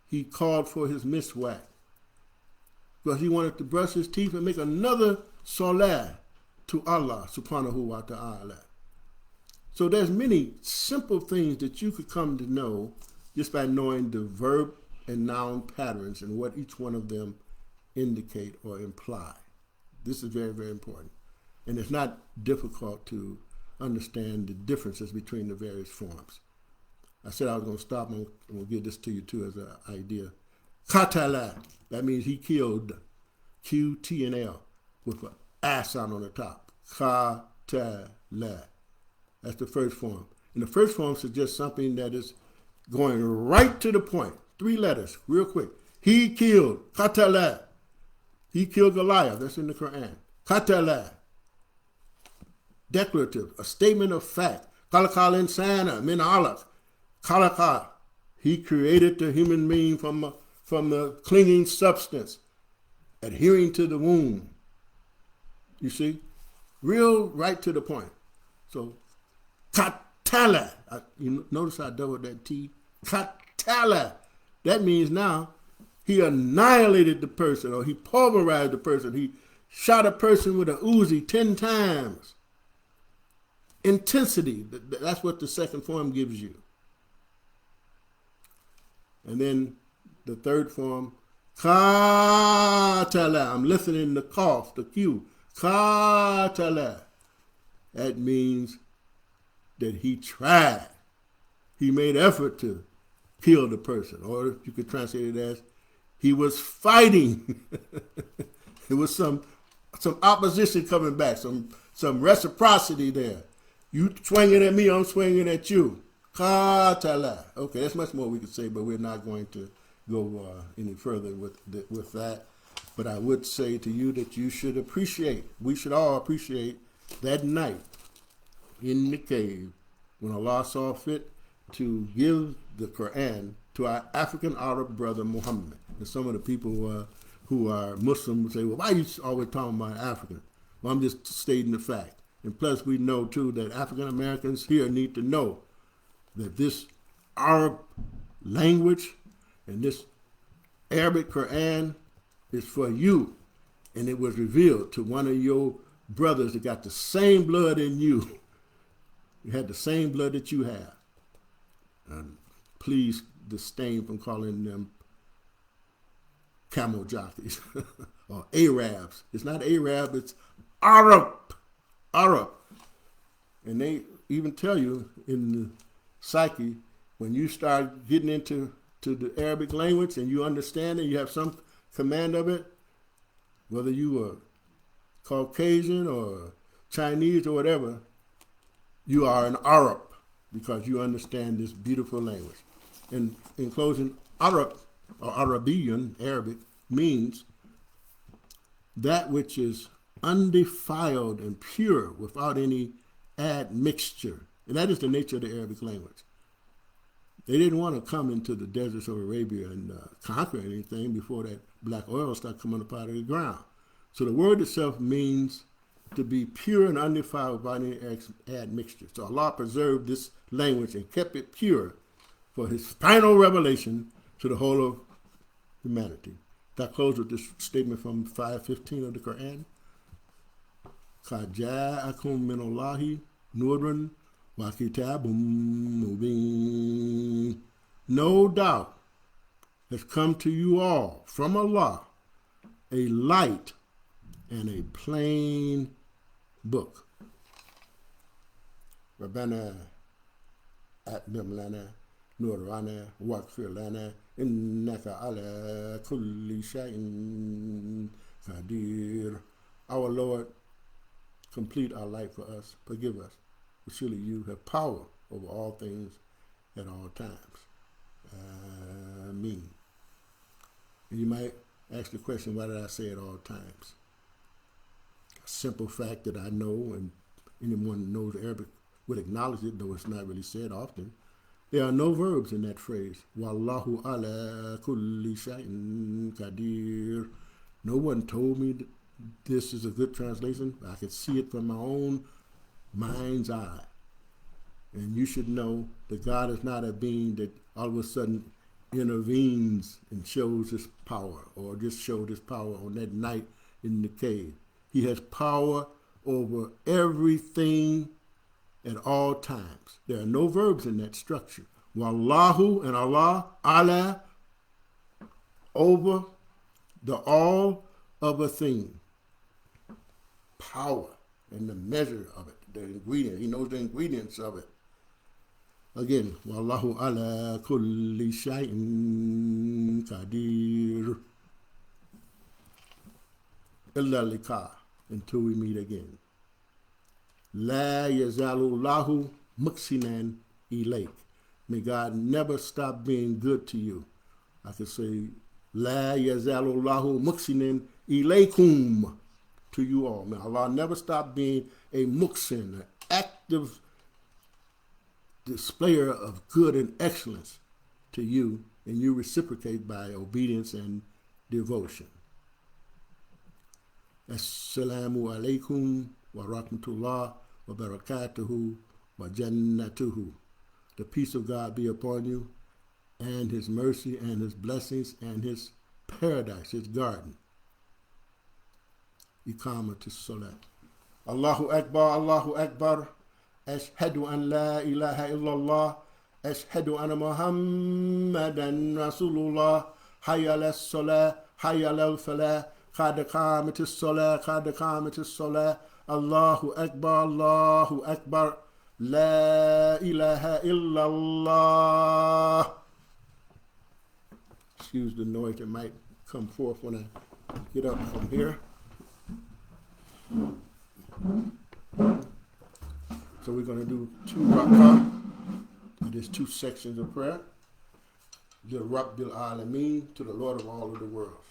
he called for his miswak because he wanted to brush his teeth and make another salah to Allah subhanahu wa ta'ala. So there's many simple things that you could come to know just by knowing the verb and noun patterns and what each one of them indicate or imply. This is very, very important. And it's not difficult to understand the differences between the various forms. I said I was going to stop and we'll give this to you too as an idea. Qatala, that means he killed, Q, T, and L, with an A sound on the top. Qatala. That's the first form. And the first form suggests something that is going right to the point. 3 letters, real quick. He killed, Qatala. He killed Goliath. That's in the Quran. Qatala. Declarative, a statement of fact. Khalaqal insana min alaq. Khalaqa. He created the human being from the clinging substance, adhering to the womb. You see? Real right to the point. So, Qatala. You notice I doubled that T. Qatala. That means now he annihilated the person, or he pulverized the person. He shot a person with a Uzi 10 times. Intensity, that's what the second form gives you. And then the third form, Qatala. I'm listening to cough, the Q. Qatala. That means that he tried. He made effort to kill the person. Or you could translate it as he was fighting. There was some opposition coming back, some reciprocity there. You swinging at me, I'm swinging at you. Qatala. Okay, that's much more we could say, but we're not going to go any further with that. But I would say to you that you should appreciate, we should all appreciate that night in the cave when Allah saw fit to give the Quran to our African Arab brother Muhammad. And some of the people who are Muslim would say, well, why are you always talking about African? Well, I'm just stating the fact. And plus we know too that African Americans here need to know that this Arab language and this Arabic Quran is for you. And it was revealed to one of your brothers that got the same blood in you. You had the same blood that you have. And please disdain from calling them camel jockeys or Arabs. It's not Arab, it's Arab. Arab. And they even tell you in the psyche, when you start getting into the Arabic language and you understand it, you have some command of it, whether you are Caucasian or Chinese or whatever, you are an Arab because you understand this beautiful language. And in closing, Arab or Arabian, Arabic, means that which is undefiled and pure without any admixture. And that is the nature of the Arabic language. They didn't want to come into the deserts of Arabia and conquer anything before that black oil started coming up out of the ground. So the word itself means to be pure and undefiled without any admixture. So Allah preserved this language and kept it pure for his final revelation to the whole of humanity. That close with this statement from 5:15 of the Quran. قَدْ جَاءَكُم مِّنَ اللَّهِ نُورٌ وَكِتَابٌ مُّبِينٌ. No doubt has come to you all from Allah a light and a plain book. رَبَّنَا أَتْمِمْ لَنَا نُورَنَا وَاغْفِرْ لَنَا إِنَّكَ عَلَى كُلِّ شَيْءٍ قَدِيرٌ. Our Lord, complete our life for us. Forgive us. For surely you have power over all things at all times. Ameen. And you might ask the question, why did I say at all times? A simple fact that I know, and anyone who knows Arabic would acknowledge it, though it's not really said often. There are no verbs in that phrase. Wallahu ala kulli shay'in qadir. No one told me that this is a good translation. I could see it from my own mind's eye. And you should know that God is not a being that all of a sudden intervenes and shows his power, or just showed his power on that night in the cave. He has power over everything at all times. There are no verbs in that structure. Wallahu and Allah, ala, over the all of a thing. Power and the measure of it, the ingredient. He knows the ingredients of it. Again, Wallahu ala kulli shay'in qadir. Illa liqa, until we meet again. La yazalullahu muksinan ilayk. May God never stop being good to you. I could say, La yazalullahu muksinan ilaykum, to you all. May Allah never stop being a muksin, an active displayer of good and excellence to you, and you reciprocate by obedience and devotion. Assalamu alaikum wa rahmatullah wa barakatuhu wa jannatuhu. The peace of God be upon you, and his mercy and his blessings and his paradise, his garden. Iqamatus salat. Allahu Akbar, Allahu Akbar. Ashhadu an la ilaha illallah. Ashhadu anna Muhammadan Rasulullah. Hayya ala salah, hayya ala falah. Qad qamatis salah, qad qamatis salah. Allahu Akbar, Allahu Akbar. La ilaha illallah. Excuse the noise that might come forth when I get up from here. So we're going to do 2 rak'ah. There's 2 sections of prayer. The Rabbil Alameen, to the Lord of all of the world.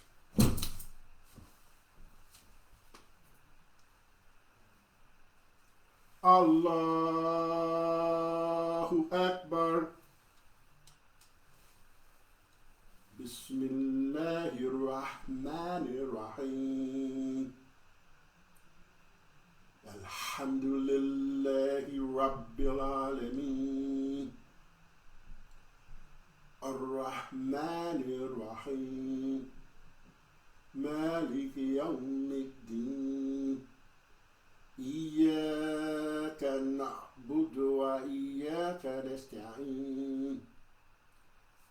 Allahu Akbar. Bismillahir Rahmanir Rahim. Alhamdulillahi Rabbil Alameen. Ar-Rahmanir Rahim. Maliki Yawmiddin. إياك نعبد وإياك نستعين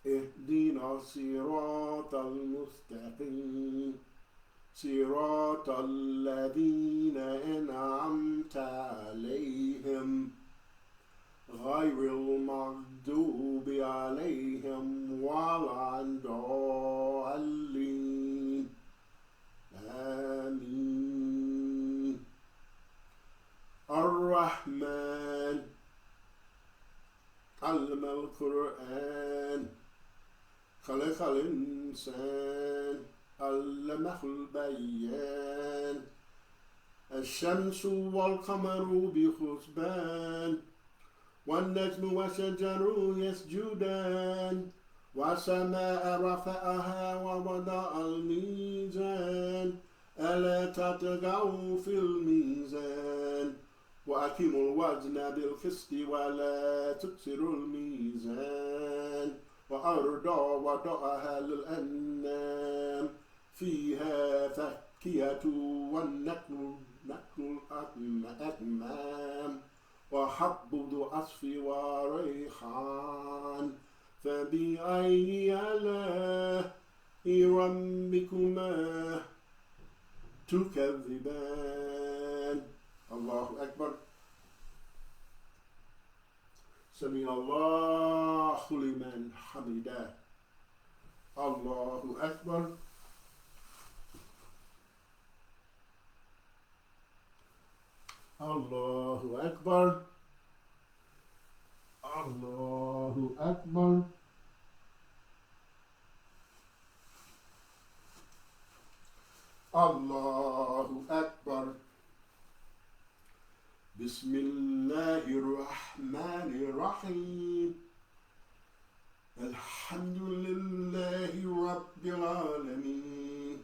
اهدنا الصراط المستقيم صراط الذين أنعمت عليهم غير المغضوب عليهم ولا الضالين آمين. الرحمن علم القرآن خلق الإنسان علمه البيان الشمس والقمر بحسبان والنجم والشجر يسجدان والسماء رفعها ووضع الميزان ألا تطغوا في الميزان وأقيموا الوزن بالقسط ولا تكسروا الميزان وأرضا وضعها للأنام فيها فاكهة والنخل الأكمام وحب ذو عصف وريحان فبأي آلاء ربكما تكذبان. الله أكبر. سمع الله لمن حمده. الله أكبر. الله أكبر. الله أكبر. الله أكبر. بسم الله الرحمن الرحيم. الحمد لله رب العالمين.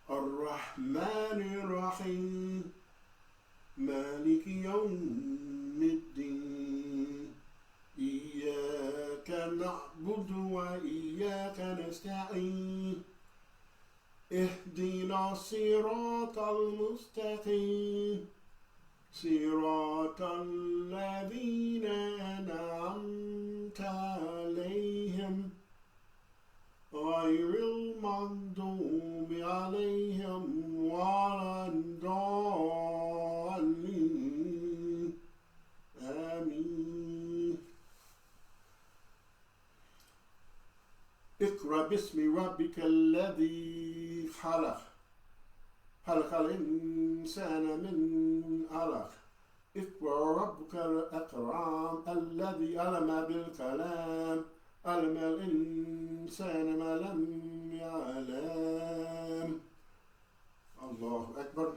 الرحمن الرحيم. مالك يوم الدين. إياك نعبد وإياك نستعين اهدنا الصراط المستقيم صراط الذين أنعمت عليهم غير المغضوب عليهم ولا الضالين آمين. اقرأ باسم ربك الذي خلق الإنسان من علق اقرأ ربك الأكرم الذي علم بالكلام علم الإنسان ما لم يعلم. الله أكبر.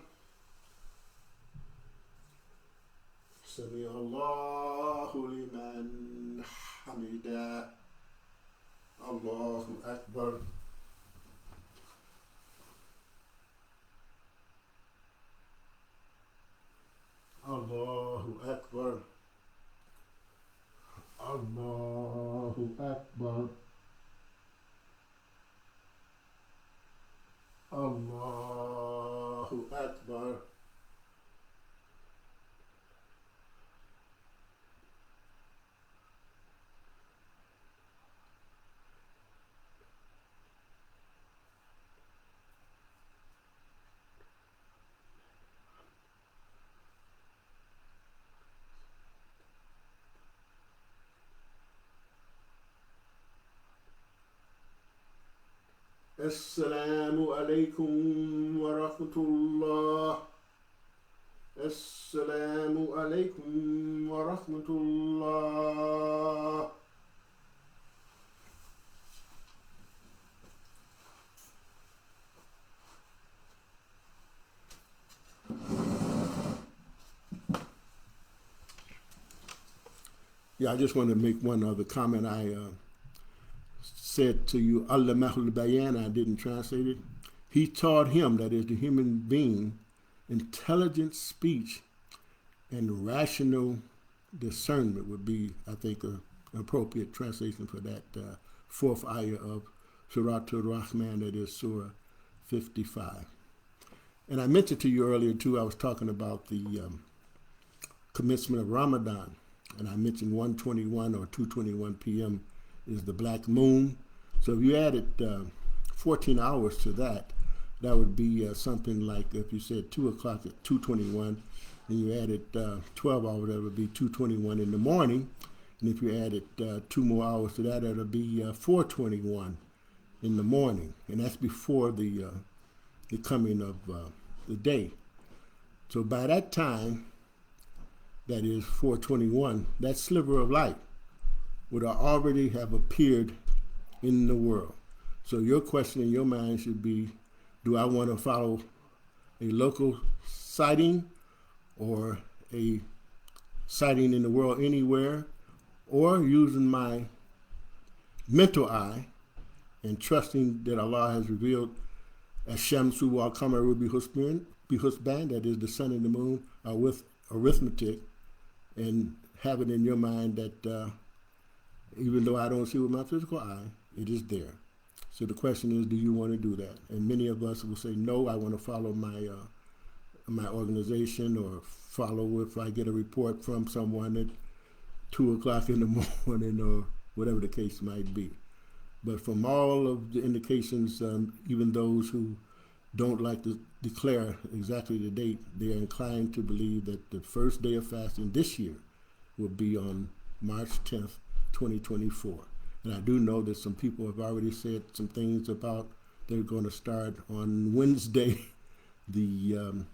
سمع الله لمن حمده. الله أكبر. الله أكبر. الله أكبر. الله أكبر. السلام عليكم ورحمة الله. السلام عليكم ورحمة الله. Yeah, I just want to make one other comment. I said to you, Allah Mahul Bayan, I didn't translate it. He taught him, that is the human being, intelligent speech and rational discernment would be, I think, an appropriate translation for that fourth ayah of Surah Ar-Rahman, that is Surah 55. And I mentioned to you earlier, too, I was talking about the commencement of Ramadan. And I mentioned 1:21 or 2:21 p.m. is the black moon. So if you added 14 hours to that, that would be something like, if you said 2 o'clock at 2:21, and you added 12 hours, that would be 2:21 in the morning. And if you added 2 more hours to that, that would be 4:21 in the morning. And that's before the coming of the day. So by that time, that is 4:21, that sliver of light would already have appeared in the world. So your question in your mind should be, do I want to follow a local sighting or a sighting in the world anywhere, or using my mental eye and trusting that Allah has revealed Ash-Shamsu wal Qamaru bihusban, that is the sun and the moon, are with arithmetic, and have it in your mind that even though I don't see with my physical eye, it is there. So the question is, do you want to do that? And many of us will say, no, I want to follow my my organization, or follow if I get a report from someone at 2 o'clock in the morning, or whatever the case might be. But from all of the indications, even those who don't like to declare exactly the date, they are inclined to believe that the first day of fasting this year will be on March 10th, 2024. And I do know that some people have already said some things about they're going to start on Wednesday, the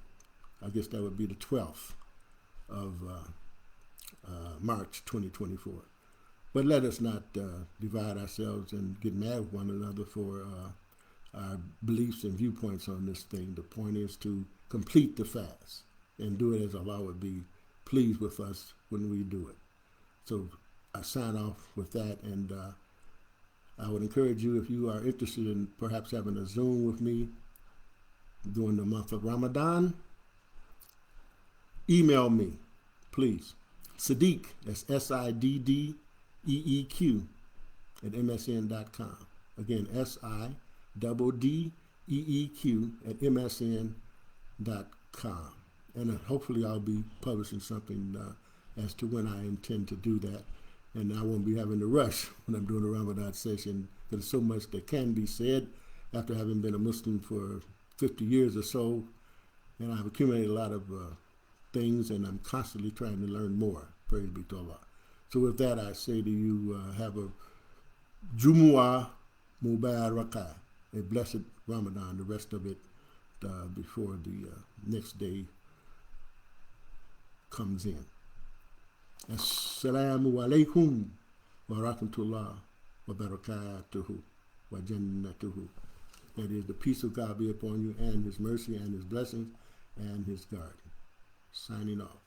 I guess that would be the 12th of March 2024. But let us not divide ourselves and get mad with one another for our beliefs and viewpoints on this thing. The point is to complete the fast and do it as Allah would be pleased with us when we do it. So I sign off with that, and I would encourage you, if you are interested in perhaps having a Zoom with me during the month of Ramadan, email me, please. Siddeeq, that's SIDDEEQ at MSN.com. Again, SIDDEEQ at MSN.com. And hopefully I'll be publishing something as to when I intend to do that. And I won't be having to rush when I'm doing a Ramadan session, because there's so much that can be said after having been a Muslim for 50 years or so. And I've accumulated a lot of things, and I'm constantly trying to learn more. Praise be to Allah. So with that, I say to you, have a Jumu'ah Mubarakah, a blessed Ramadan, the rest of it before the next day comes in. Assalamu alaikum wa rahmatullah wa barakatuhu wa jannatuhu. That is, the peace of God be upon you, and His mercy and His blessings and His garden. Signing off.